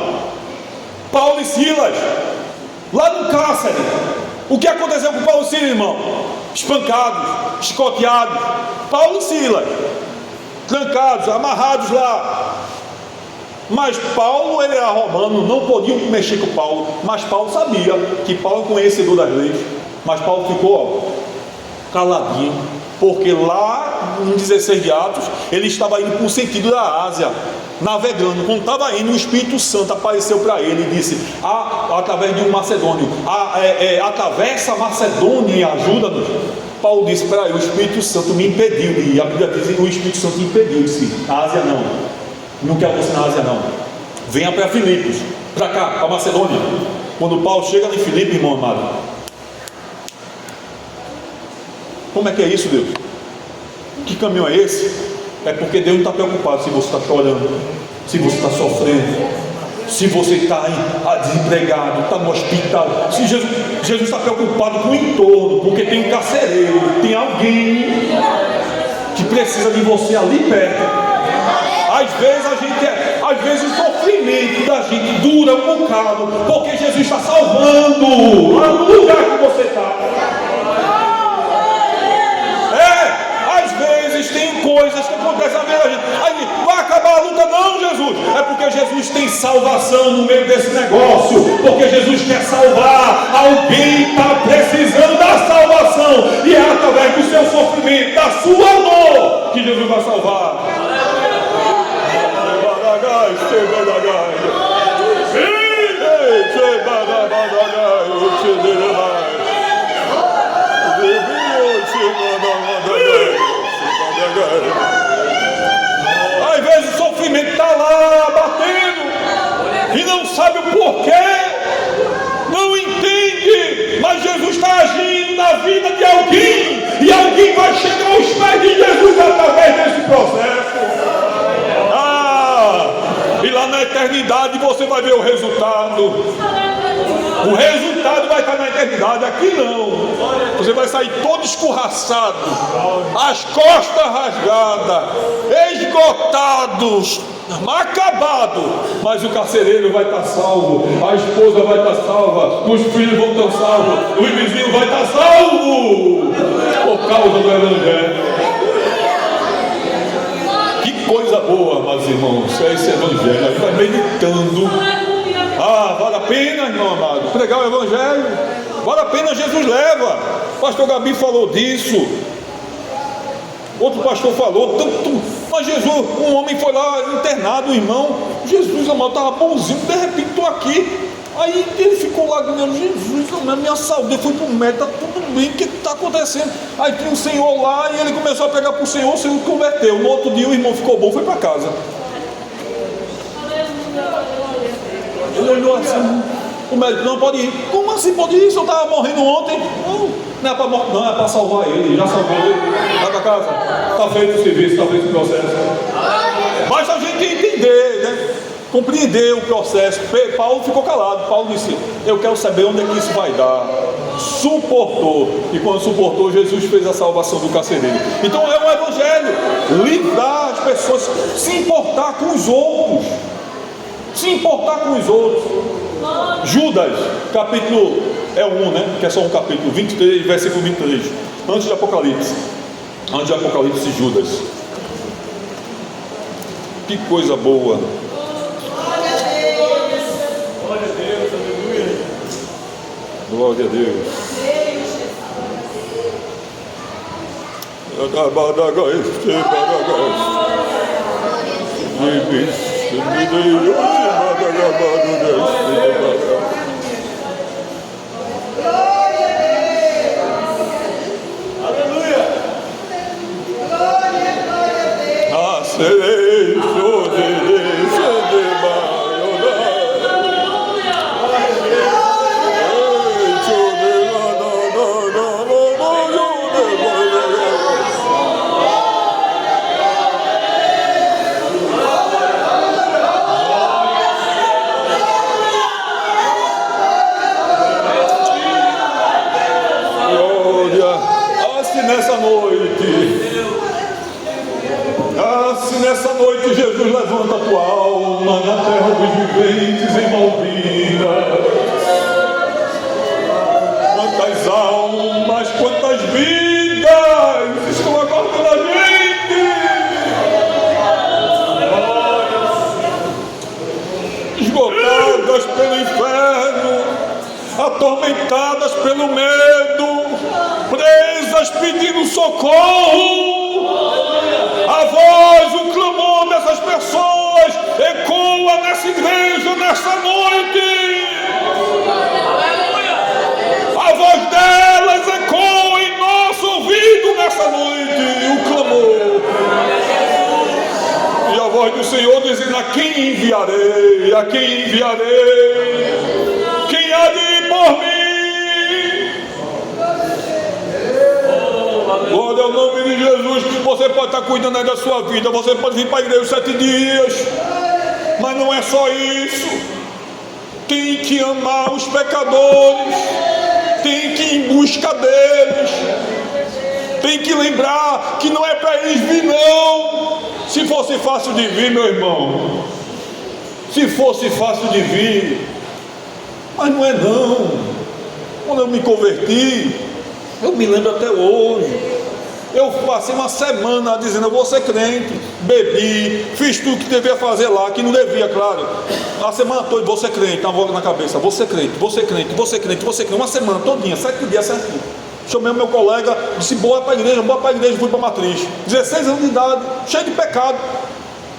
[SPEAKER 2] Paulo e Silas lá no cárcere. O que aconteceu com Paulo e Silas, irmão? Espancados, chicoteados. Paulo e Silas trancados, amarrados lá. Mas Paulo, ele era romano, não podiam mexer com Paulo. Mas Paulo sabia que Paulo é conhecedor das leis. Mas Paulo ficou caladinho, porque lá em 16 de Atos ele estava indo para o sentido da Ásia, navegando. Quando estava indo, o Espírito Santo apareceu para ele e disse, através de um macedônio, atravessa a Macedônia e ajuda-nos. Paulo disse, peraí, o Espírito Santo me impediu de ir. A Bíblia diz que o Espírito Santo impediu. Disse, a Ásia não quero você na Ásia não, venha para Filipos, para cá, para Macedônia. Quando Paulo chega em Filipos, irmão amado, como é que é isso, Deus? Que caminho é esse? É porque Deus não está preocupado se você está chorando, se você está sofrendo, se você está desempregado, está no hospital. Se Jesus está preocupado com o entorno, porque tem um carcereiro, tem alguém que precisa de você ali perto. Às vezes o sofrimento da gente dura um bocado, porque Jesus está salvando lá no lugar que você está. Às vezes tem coisas que acontecem na vida da gente. Aí vai acabar a luta, não, Jesus. É porque Porque Jesus tem salvação no meio desse negócio. Porque Jesus quer salvar. Alguém está precisando da salvação. E é através do seu sofrimento, da sua dor, que Jesus vai salvar. Às vezes o sofrimento está lá batendo e não sabe o porquê, não entende, mas Jesus está agindo na vida de alguém e alguém vai chegar aos pés de Jesus através desse processo. E lá na eternidade você vai ver o resultado. O resultado vai estar na eternidade, aqui não. Você vai sair todo escorraçado, as costas rasgadas, esgotados, acabado. Mas o carcereiro vai estar salvo, a esposa vai estar salva, os filhos vão estar salvos, os vizinhos vai estar salvo por causa do Evangelho. Que coisa boa, meus irmãos, é esse Evangelho. A gente vai meditando. Vale a pena, irmão amado, pregar o Evangelho. Vale a pena, Jesus leva. O pastor Gabi falou disso. Outro pastor falou tanto. Mas Jesus, um homem foi lá internado, um irmão. Jesus, amado, estava bonzinho. De repente estou aqui. Aí ele ficou lá dizendo: Jesus, minha saúde. Eu fui para o médico, está tudo bem, o que está acontecendo? Aí tinha um senhor lá e ele começou a pregar para o senhor converteu. No outro dia o irmão ficou bom, foi para casa. Ele olhou assim, o médico: não pode ir. Como assim pode ir? Se eu estava morrendo ontem. Não é para morrer, não, é para salvar ele. Já salvou ele. Vai para casa. Está feito o serviço, está feito o processo. Basta a gente entender, né? Compreender o processo. Paulo ficou calado. Paulo disse: eu quero saber onde é que isso vai dar. Suportou. E quando suportou, Jesus fez a salvação do carcereiro. Então é um evangelho. Livrar as pessoas, se importar com os outros. Se importar com os outros. Judas, capítulo 1, né? Que é só um capítulo, 23, versículo 23. Antes de Apocalipse. Judas. Que coisa boa. Glória a Deus.
[SPEAKER 3] Aleluia.
[SPEAKER 2] Nessa noite Jesus levanta a tua alma na terra dos viventes em Malvina. Quantas almas, quantas vidas estão aguardando a gente. Esgotadas pelo inferno, atormentadas pelo medo, presas pedindo socorro. A voz, o clamor dessas pessoas ecoa nessa igreja, nessa noite. A voz delas ecoa em nosso ouvido nessa noite, o clamor. E a voz do Senhor dizendo: a quem enviarei? A quem enviarei? Quem há de ir por mim? Glória ao nome de Jesus. Você pode estar cuidando aí da sua vida, você pode vir para a igreja 7 dias, mas não é só isso. Tem que amar os pecadores, tem que ir em busca deles, tem que lembrar que não é para eles vir não. Se fosse fácil de vir, meu irmão, se fosse fácil de vir, mas não é não. Quando eu me converti, eu me lembro até hoje, Eu passei uma semana dizendo: eu vou ser crente, bebi, fiz tudo que devia fazer lá, que não devia, claro. A semana toda, vou ser crente, uma voz na cabeça: vou ser crente, vou ser crente, vou ser crente, vou ser crente. Uma semana todinha, 7 dias certinho. Chamei o meu colega, disse: bora para a igreja, fui para a matriz. 16 anos de idade, cheio de pecado.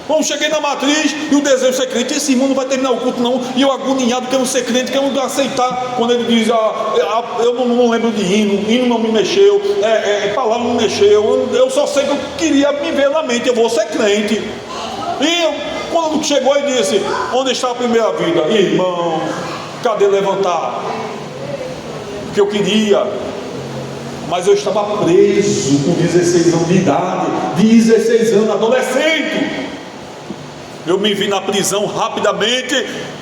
[SPEAKER 2] Quando cheguei na matriz e o desejo de ser crente, esse irmão não vai terminar o culto não, e eu agoniado, querendo ser crente, querendo aceitar, quando ele diz: eu não lembro de hino não me mexeu, palavra não me mexeu, eu só sei que eu queria me ver na mente: eu vou ser crente. E quando chegou e disse: onde está a primeira vida? Irmão, cadê levantar? Que eu queria, mas eu estava preso com 16 anos de idade, 16 anos, adolescente. Eu me vi na prisão rapidamente,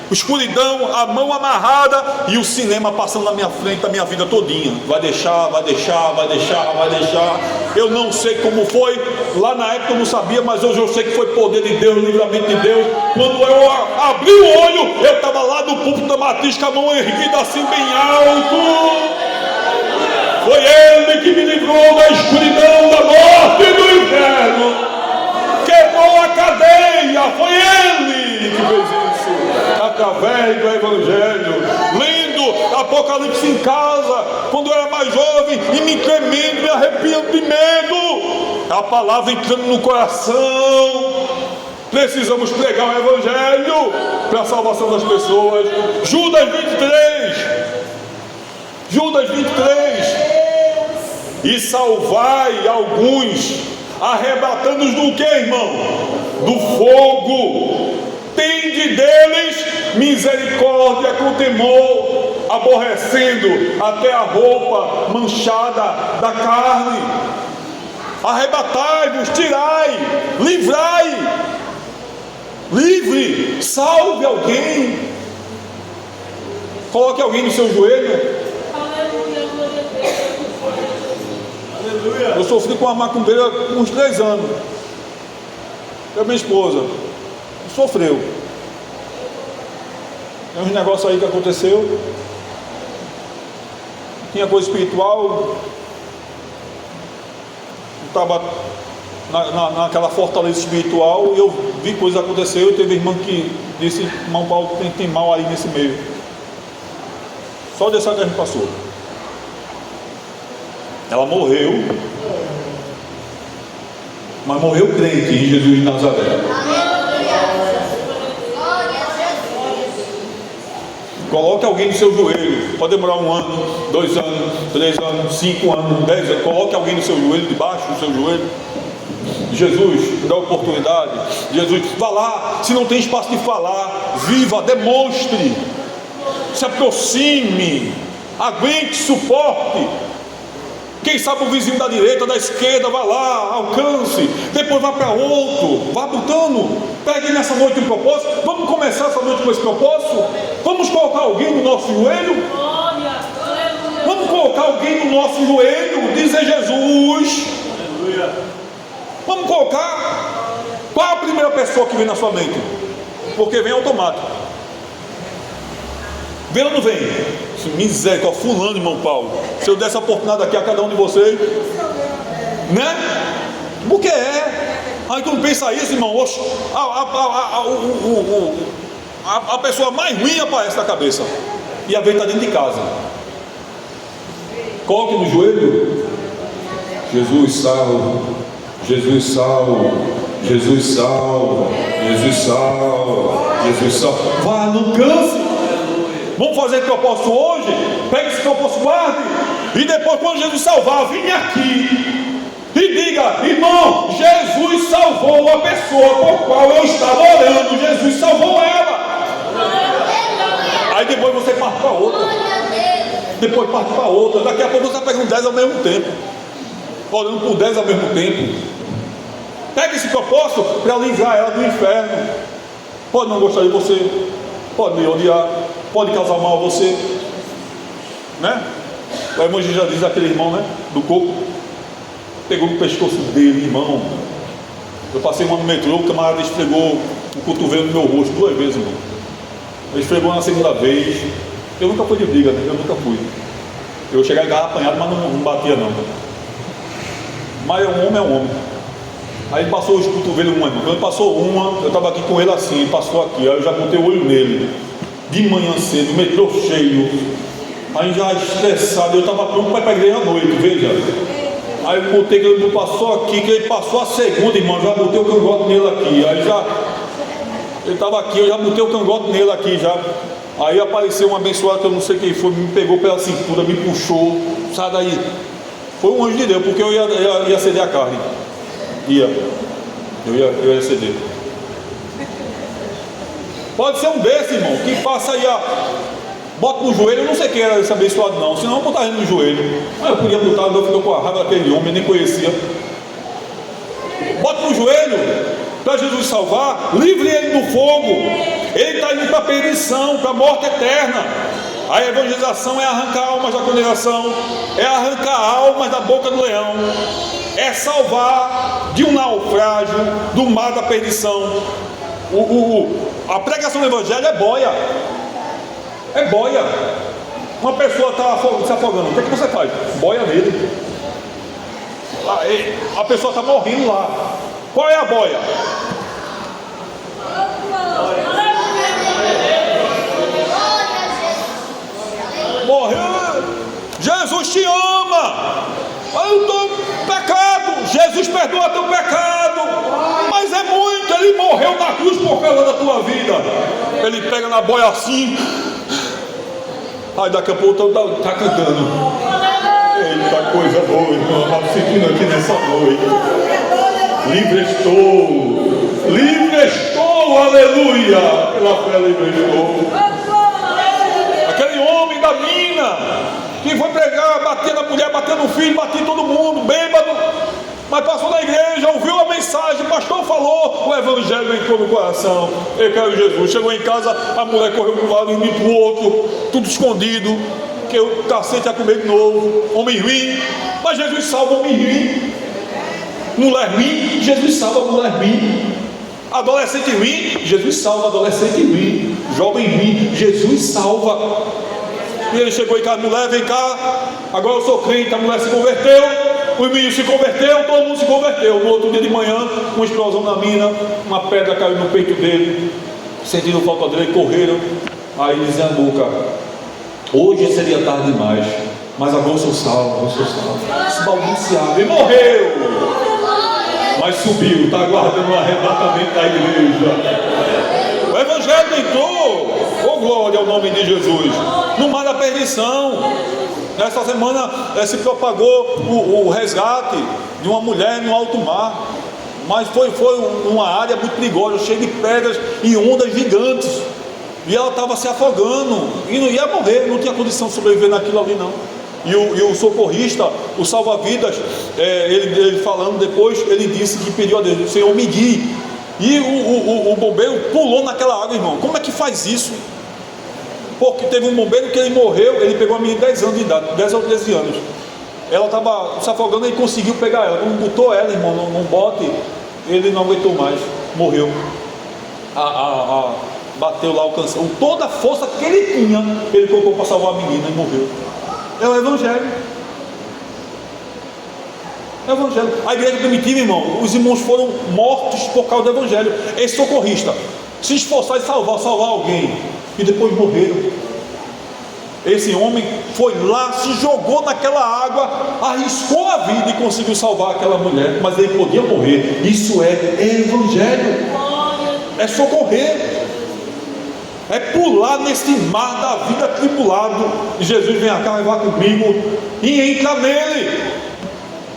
[SPEAKER 2] escuridão, a mão amarrada e o cinema passando na minha frente, a minha vida todinha. Vai deixar. Eu não sei como foi, lá na época eu não sabia, mas hoje eu sei que foi poder de Deus, livramento de Deus. Quando eu abri o olho, eu estava lá no púlpito da matriz com a mão erguida assim bem alto. Foi Ele que me livrou da escuridão, da morte e do inferno. Quebrou a cadeia, foi Ele que fez isso, através do Evangelho. Lendo Apocalipse em casa, quando eu era mais jovem, e me tremendo, me arrepiando de medo, a palavra entrando no coração. Precisamos pregar o Evangelho para a salvação das pessoas. Judas 23, e salvai alguns, arrebatando-os do que, irmão? Do fogo. Tende deles misericórdia com temor, aborrecendo até a roupa manchada da carne. Arrebatai-vos, tirai, livrai, livre, salve alguém. Coloque alguém no seu joelho. Eu sofri com a macumbeira por uns 3 anos. E a minha esposa sofreu. Tem uns negócios aí que aconteceu. Tinha coisa espiritual. Estava naquela fortaleza espiritual. E eu vi coisa acontecer. E teve irmão que disse: irmão Paulo, tem mal aí nesse meio. Só dessa que a gente passou. Ela morreu, mas morreu crente em Jesus de Nazaré. Coloque alguém no seu joelho. Pode demorar 1 ano, 2 anos, 3 anos, 5 anos, 10 anos. Coloque alguém no seu joelho, debaixo do seu joelho. Jesus, dá oportunidade. Jesus, vá lá. Se não tem espaço de falar, viva, demonstre, se aproxime, aguente, suporte. Quem sabe o vizinho da direita, da esquerda, vá lá, alcance, depois vá para outro, vá botando, pegue nessa noite um propósito. Vamos começar essa noite com esse propósito? Vamos colocar alguém no nosso joelho? Vamos colocar alguém no nosso joelho, dizer: Jesus. Vamos colocar. Qual é a primeira pessoa que vem na sua mente? Porque vem automático. Vem ou não vem? Misericórdia, fulano, irmão Paulo. Se eu desse a oportunidade aqui a cada um de vocês, né? Porque aí quando pensa isso, irmão, a pessoa mais ruim aparece na cabeça. E a vez está dentro de casa. Coloque no joelho: Jesus salva, Jesus salva, Jesus salva, Jesus salva, Jesus salva. Vá, não canse. Vamos fazer propósito hoje? Pegue esse propósito, guarde. E depois, quando Jesus salvar, vem aqui e diga: irmão, Jesus salvou a pessoa por qual eu estava orando. Jesus salvou ela. Aí depois você parte para outra. Depois parte para outra. Daqui a pouco você está pegando 10 ao mesmo tempo, orando por 10 ao mesmo tempo. Pegue esse propósito para livrar ela do inferno. Pode não gostar de você, pode me odiar, pode causar mal a você, né? O evangelho já diz aquele irmão, né? Do coco, pegou no pescoço dele, irmão. Eu passei uma no metrô, o camarada esfregou o cotovelo no meu rosto 2 vezes, irmão. Ele esfregou na segunda vez. Eu nunca fui de briga, né? Eu nunca fui. Eu chegava em casa apanhado, mas não batia não. Mas é um homem. Aí ele passou os cotovelos uma, irmão. Quando ele passou uma, eu estava aqui com ele assim, passou aqui, aí eu já botei o olho nele. De manhã cedo, metrô cheio. Aí já estressado, eu estava pronto para ir para a igreja à noite, veja. Aí eu botei que ele passou aqui, que ele passou a segunda, irmão, já botei o cangote nele aqui. Aí já, ele estava aqui, eu já botei o cangote nele aqui já. Aí apareceu um abençoado que eu não sei quem foi, me pegou pela cintura, me puxou, sai daí. Foi um anjo de Deus, porque eu ia ceder a carne. Eu ia ceder. Pode ser um desses, irmão, que passa aí bota no joelho, eu não sei quem era esse abençoado não, senão eu botar ele no joelho. Mas eu podia botar, eu fiquei com a raiva daquele homem, nem conhecia. Bota no joelho, para Jesus salvar, livre ele do fogo. Ele está indo para a perdição, para a morte eterna. A evangelização é arrancar almas da condenação, é arrancar almas da boca do leão, é salvar de um naufrágio, do mar da perdição. A pregação do evangelho é boia. É boia. Uma pessoa está se afogando, o que é que você faz? Boia nele. A pessoa está morrendo lá. Qual é a boia? Morreu. Jesus te ama. Eu estou pecado. Jesus perdoa teu pecado. Mas é muito. Ele morreu na cruz por causa da tua vida. Ele pega na boia assim. Aí daqui a pouco está cantando. Eita coisa boa, irmão. Estava sentindo aqui nessa noite. Livre estou, aleluia. Pela fé livre estou. Aquele homem da mina que foi pregar, bater na mulher, bater no filho, bater em todo mundo, bêbado. Mas passou na igreja, ouviu a mensagem, o pastor falou, o evangelho entrou no coração. Eu quero Jesus. Chegou em casa, a mulher correu para um lado e me para o outro, tudo escondido, que o cacete ia comer de novo. Homem ruim, mas Jesus salva homem ruim. Mulher ruim, Jesus salva mulher ruim. Adolescente ruim, Jesus salva adolescente ruim. Jovem ruim, Jesus salva. E ele chegou em casa, mulher, vem cá, agora eu sou crente, a mulher se converteu. O menino se converteu, todo mundo se converteu. No outro dia de manhã, uma explosão na mina, uma pedra caiu no peito dele, sentindo falta dele, correram. Aí dizia a boca: hoje seria tarde demais, mas agora eu sou salvo, Se balbuciava e morreu, mas subiu, está aguardando o arrebatamento da igreja. O evangelho entrou, glória ao nome de Jesus, no mar da perdição. Nessa semana se propagou o resgate de uma mulher no alto mar, mas foi uma área muito perigosa, cheia de pedras e ondas gigantes, e ela estava se afogando e não ia morrer, não tinha condição de sobreviver naquilo ali não. E o socorrista, o salva-vidas, ele falando depois, ele disse que pediu a Deus: Senhor, me guie. E o bombeiro pulou naquela água, irmão. Como é que faz isso? Porque teve um bombeiro que ele morreu, ele pegou a menina de 10 anos de idade, 10 ou 13 anos. Ela estava se afogando e conseguiu pegar ela. Quando botou ela, irmão, num bote, ele não aguentou mais, morreu. Bateu lá, alcançou. Toda a força que ele tinha, ele colocou para salvar a menina e morreu. É o evangelho. É o evangelho. A igreja primitiva, irmão, os irmãos foram mortos por causa do evangelho. Esse socorrista se esforçar em salvar alguém, e depois morreram. Esse homem foi lá, se jogou naquela água, arriscou a vida e conseguiu salvar aquela mulher, mas ele podia morrer. Isso é evangelho, é socorrer, é pular nesse mar da vida tribulado. E Jesus: vem cá, vai comigo, e entra nele,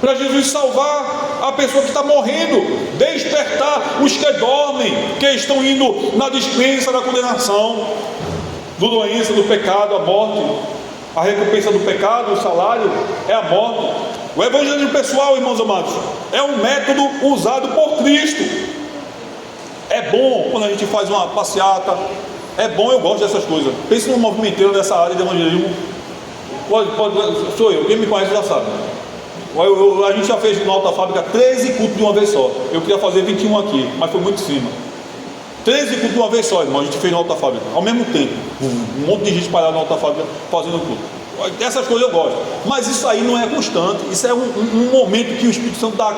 [SPEAKER 2] para Jesus salvar a pessoa que está morrendo, despertar os que dormem, que estão indo na dispensa da condenação, do doença, do pecado, a morte. A recompensa do pecado, o salário é a morte. O evangelismo pessoal, irmãos amados, é um método usado por Cristo. É bom quando a gente faz uma passeata, é bom, eu gosto dessas coisas. Pense no movimenteiro dessa área de evangelismo. Sou eu, quem me conhece já sabe. A gente já fez na Alta Fábrica 13 cultos de uma vez só. Eu queria fazer 21 aqui, mas foi muito em cima. 13 cultos de uma vez só, irmão, a gente fez na Alta Fábrica, ao mesmo tempo. Um monte de gente espalhada na Alta Fábrica fazendo culto. Essas coisas eu gosto, mas isso aí não é constante. Isso é um momento que o Espírito Santo dá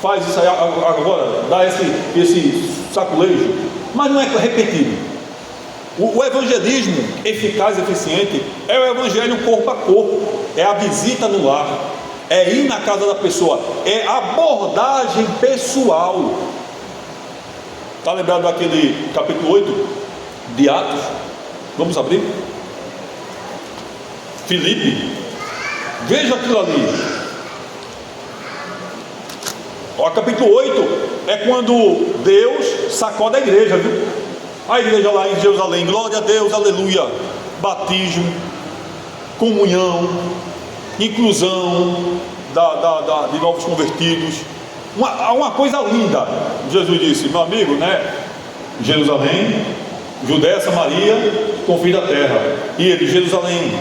[SPEAKER 2] faz isso aí agora, dá esse saculejo, mas não é repetido. O evangelismo eficaz e eficiente é o evangelho corpo a corpo, é a visita no lar, é ir na casa da pessoa, é abordagem pessoal. Está lembrado daquele capítulo 8 de Atos? Vamos abrir? Filipe, veja aquilo ali. O capítulo 8 é quando Deus sacode a igreja, viu? A igreja lá em Jerusalém, glória a Deus, aleluia. Batismo, comunhão, inclusão de novos convertidos. Uma coisa linda. Jesus disse, meu amigo, né? Jerusalém, Judéia, Samaria, confim da terra. E ele, Jerusalém,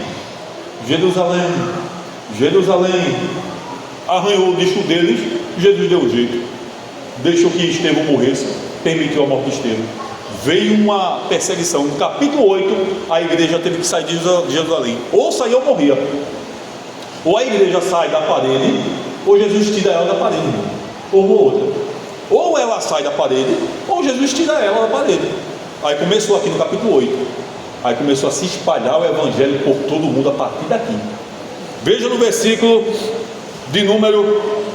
[SPEAKER 2] arranhou o disco deles. Jesus deu um jeito, deixou que Estevão morresse, permitiu a morte de Estevão. Veio uma perseguição. No capítulo 8, a igreja teve que sair de Jerusalém, ou saía ou morria. Ou a igreja sai da parede, ou Jesus tira ela da parede, ou outra. Ou ela sai da parede, ou Jesus tira ela da parede. Aí começou aqui no capítulo 8. Aí começou a se espalhar o evangelho por todo mundo a partir daqui. Veja no versículo de número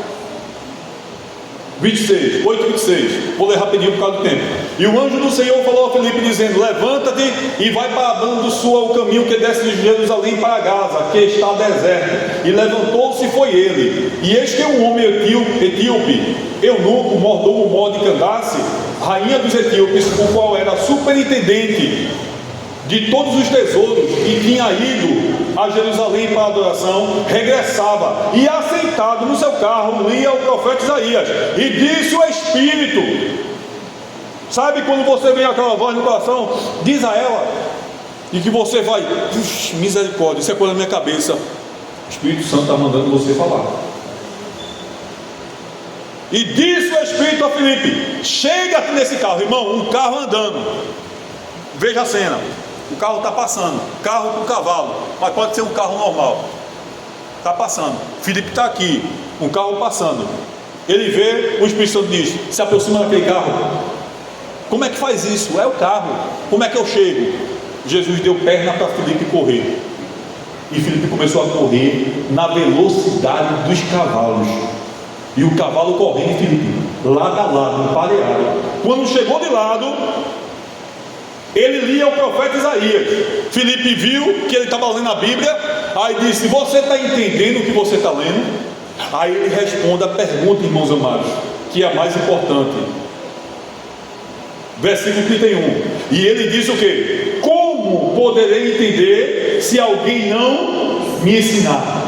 [SPEAKER 2] 26, 8:26. Vou ler rapidinho por causa do tempo. E o anjo do Senhor falou a Filipe dizendo, levanta-te e vai para a banda sul, o caminho que desce de Jerusalém para Gaza, que está deserto. E levantou-se e foi ele. E eis que um homem etíope, eunuco, mordomo de Candace, rainha dos etíopes, o qual era superintendente de todos os tesouros e tinha ido a Jerusalém para a adoração, regressava e assentado no seu carro lia o profeta Isaías. E disse o Espírito, sabe quando você vem aquela voz no coração, diz a ela, e que você vai, misericórdia, isso é coisa na minha cabeça, o Espírito Santo está mandando você falar. E disse o Espírito a Filipe, chega aqui nesse carro, irmão, um carro andando, veja a cena. O carro está passando, carro com cavalo, mas pode ser um carro normal. Está passando. Filipe está aqui, um carro passando. Ele vê, o Espírito Santo diz, se aproxima daquele carro. Como é que faz isso? É o carro. Como é que eu chego? Jesus deu perna para Filipe correr. E Filipe começou a correr na velocidade dos cavalos. E o cavalo correndo, Filipe, lado a lado, pareado. Quando chegou de lado, ele lia o profeta Isaías. Filipe viu que ele estava lendo a Bíblia. Aí disse, você está entendendo o que você está lendo? Aí ele responde a pergunta, irmãos amados, que é a mais importante. Versículo 31. E ele disse o quê? Como poderei entender se alguém não me ensinar?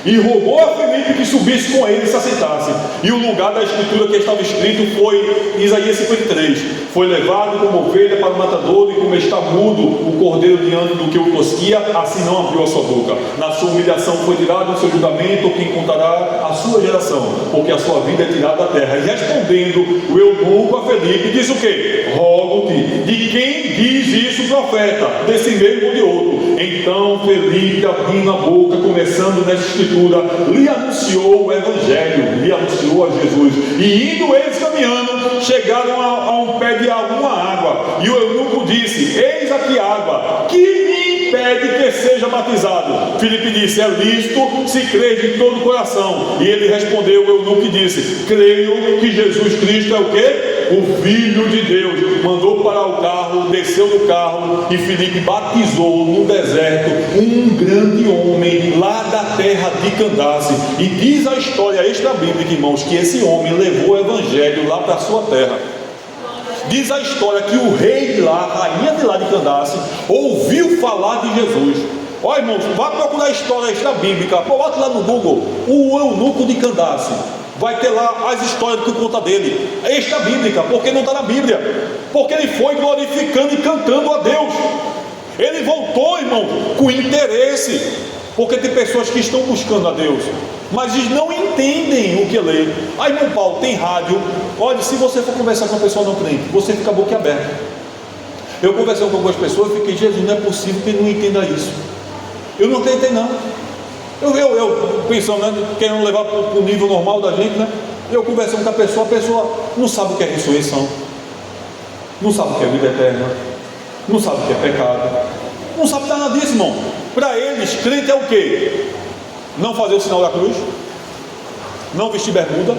[SPEAKER 2] E rogou a Filipe que subisse com ele e se assentasse. E o lugar da escritura que estava escrito foi Isaías 53. Foi levado como ovelha para o matadouro, e como está mudo o cordeiro diante do que o tosquia, assim não abriu a sua boca. Na sua humilhação foi tirado o seu julgamento, quem contará a sua geração, porque a sua vida é tirada da terra. E respondendo o eunuco a Filipe, diz o quê? Rogo-te, de quem diz isso o profeta? Desse mesmo ou de outro? Então Filipe, abrindo a boca, começando nessa escritura, lhe anunciou o evangelho, lhe anunciou a Jesus. E indo eles caminhando, chegaram a um pé de alguma água, e o eunuco disse, eis aqui água, que me impede que seja batizado? Filipe disse, é lícito se crer de todo o coração. E ele respondeu, o eunuco, e disse, creio que Jesus Cristo é o quê? O Filho de Deus. Mandou parar o carro, desceu do carro, e Filipe batizou no deserto um grande homem lá da terra de Candace. E diz a história extra-bíblica, irmãos, que esse homem levou o evangelho lá para a sua terra. Diz a história que o rei de lá, a rainha de lá de Candace, ouviu falar de Jesus. Ó, irmãos, vá procurar a história extra-bíblica, bote lá no Google, o eunuco de Candace. Vai ter lá as histórias que conta dele, extra bíblica, porque não está na Bíblia, porque ele foi glorificando e cantando a Deus. Ele voltou, irmão, com interesse, porque tem pessoas que estão buscando a Deus, mas eles não entendem o que lê. Aí, irmão Paulo, tem rádio. Olha, se você for conversar com uma pessoa não crente, você fica boquiaberto. Eu conversei com algumas pessoas e fiquei, Jesus, não é possível que ele não entenda isso. Eu não acreditei não. Eu pensando, né, querendo levar para o nível normal da gente, né? Eu conversando com a pessoa não sabe o que é ressurreição, não sabe o que é vida eterna, não sabe o que é pecado, não sabe nada disso, irmão. Para eles, crente é o quê? Não fazer o sinal da cruz, não vestir bermuda,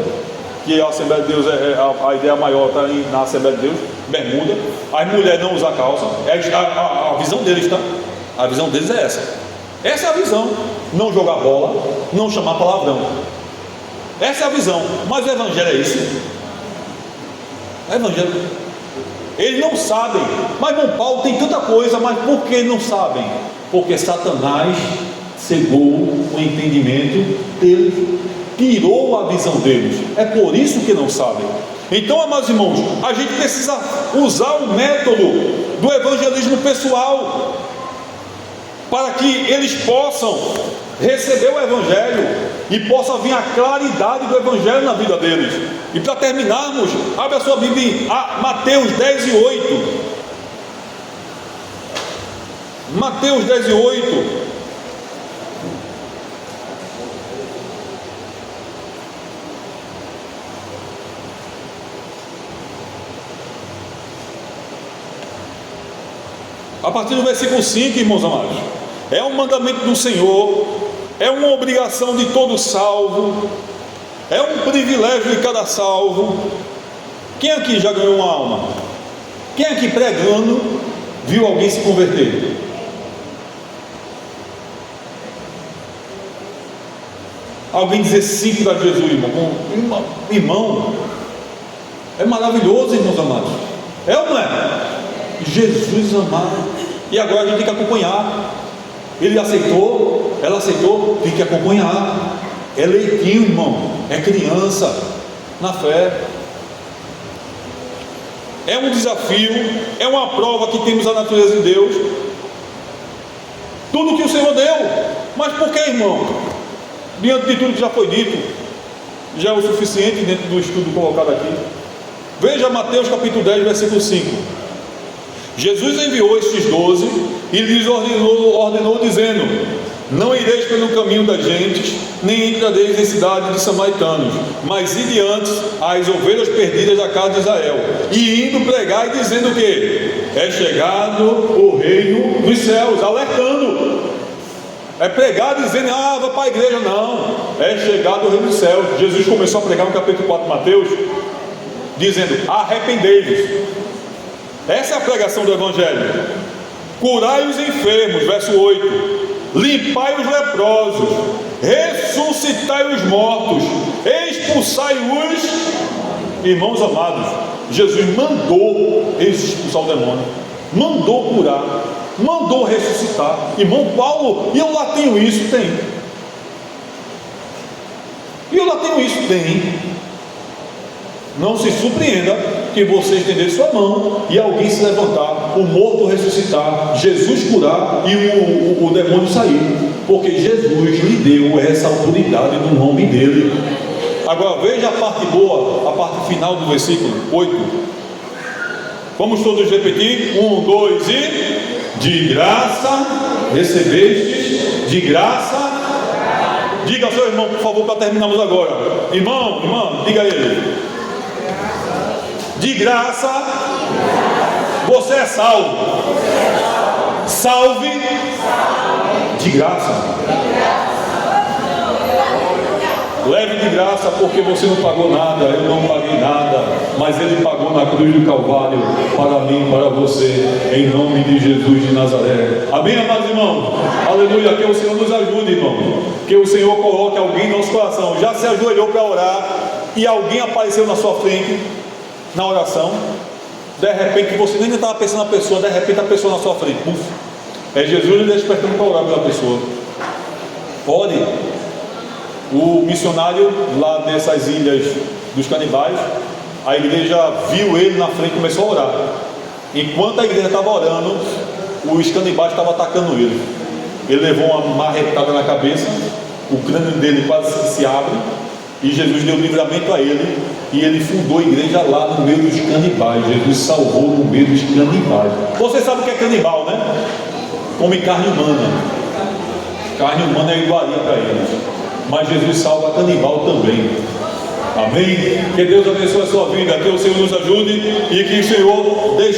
[SPEAKER 2] que a Assembleia de Deus a ideia maior está na Assembleia de Deus, bermuda. As mulheres não usam calça, a visão deles, tá? A visão deles é essa é a visão. Não jogar bola, não chamar palavrão, essa é a visão. Mas o Evangelho é isso. O Evangelho, eles não sabem. Mas irmão Paulo tem tanta coisa, mas por que não sabem? Porque Satanás cegou o entendimento deles, tirou a visão deles. É por isso que não sabem. Então, amados irmãos, a gente precisa usar o método do evangelismo pessoal, para que eles possam receber o Evangelho e possa vir a claridade do Evangelho na vida deles. E para terminarmos, abre a sua Bíblia em Mateus 10 e 8. Mateus 10 e 8. A partir do versículo 5, irmãos amados, é um mandamento do Senhor, é uma obrigação de todo salvo, é um privilégio de cada salvo. Quem aqui já ganhou uma alma? Quem aqui pregando viu alguém se converter? Alguém dizer sim para Jesus, irmão, é maravilhoso, irmãos amados, é ou não é? Jesus amado. E agora a gente tem que acompanhar. Ele aceitou, ela aceitou, tem que acompanhar. É leitinho, irmão, é criança na fé. É um desafio, é uma prova que temos a natureza de Deus, tudo que o Senhor deu. Mas por que, irmão? Diante de tudo que já foi dito, já é o suficiente dentro do estudo colocado aqui. Veja Mateus capítulo 10, versículo 5. Jesus enviou estes 12 e lhes ordenou dizendo: não ireis pelo caminho das gentes, nem entrareis em cidade de samaritanos, mas ide antes às ovelhas perdidas da casa de Israel, e indo pregar e dizendo o quê? É chegado o reino dos céus, alertando. É pregar dizendo, vai para a igreja. Não, é chegado o reino dos céus. Jesus começou a pregar no capítulo 4 de Mateus, dizendo: arrependei-vos. Essa é a pregação do Evangelho. Curai os enfermos, verso 8. Limpai os leprosos, ressuscitai os mortos, expulsai os irmãos amados. Jesus mandou expulsar o demônio, mandou curar, mandou ressuscitar. Irmão Paulo, e eu lá tenho isso? Tem. E eu lá tenho isso? Tem. Não se surpreenda que você estender sua mão e alguém se levantar, o morto ressuscitar, Jesus curar e o demônio sair, porque Jesus lhe deu essa autoridade no nome dele. Agora veja a parte boa, a parte final do versículo 8. Vamos todos repetir? 1, 2 e... de graça recebestes, de graça. Diga ao seu irmão, por favor, para terminarmos agora. Irmão, diga a ele: de graça você é salvo. Salve de graça. Leve de graça, porque você não pagou nada, eu não paguei nada, mas ele pagou na cruz do Calvário para mim, para você, em nome de Jesus de Nazaré. Amém, amados irmãos? Aleluia. Que o Senhor nos ajude, irmão. Que o Senhor coloque alguém no nosso coração. Já se ajoelhou para orar e alguém apareceu na sua frente na oração, de repente você nem estava pensando na pessoa, de repente a pessoa na sua frente, é Jesus lhe despertando para orar pela pessoa. Pode. O missionário lá dessas ilhas dos canibais, a igreja viu ele na frente e começou a orar. Enquanto a igreja estava orando, os canibais estavam atacando ele. Ele levou uma marretada na cabeça, o crânio dele quase se abre, e Jesus deu livramento a ele, e ele fundou a igreja lá no meio dos canibais. Jesus salvou no meio dos canibais. Você sabe o que é canibal, né? Come carne humana. carne humana é iguaria para eles, mas Jesus salva canibal também. Amém? Que Deus abençoe a sua vida, que o Senhor nos ajude e que o Senhor deixe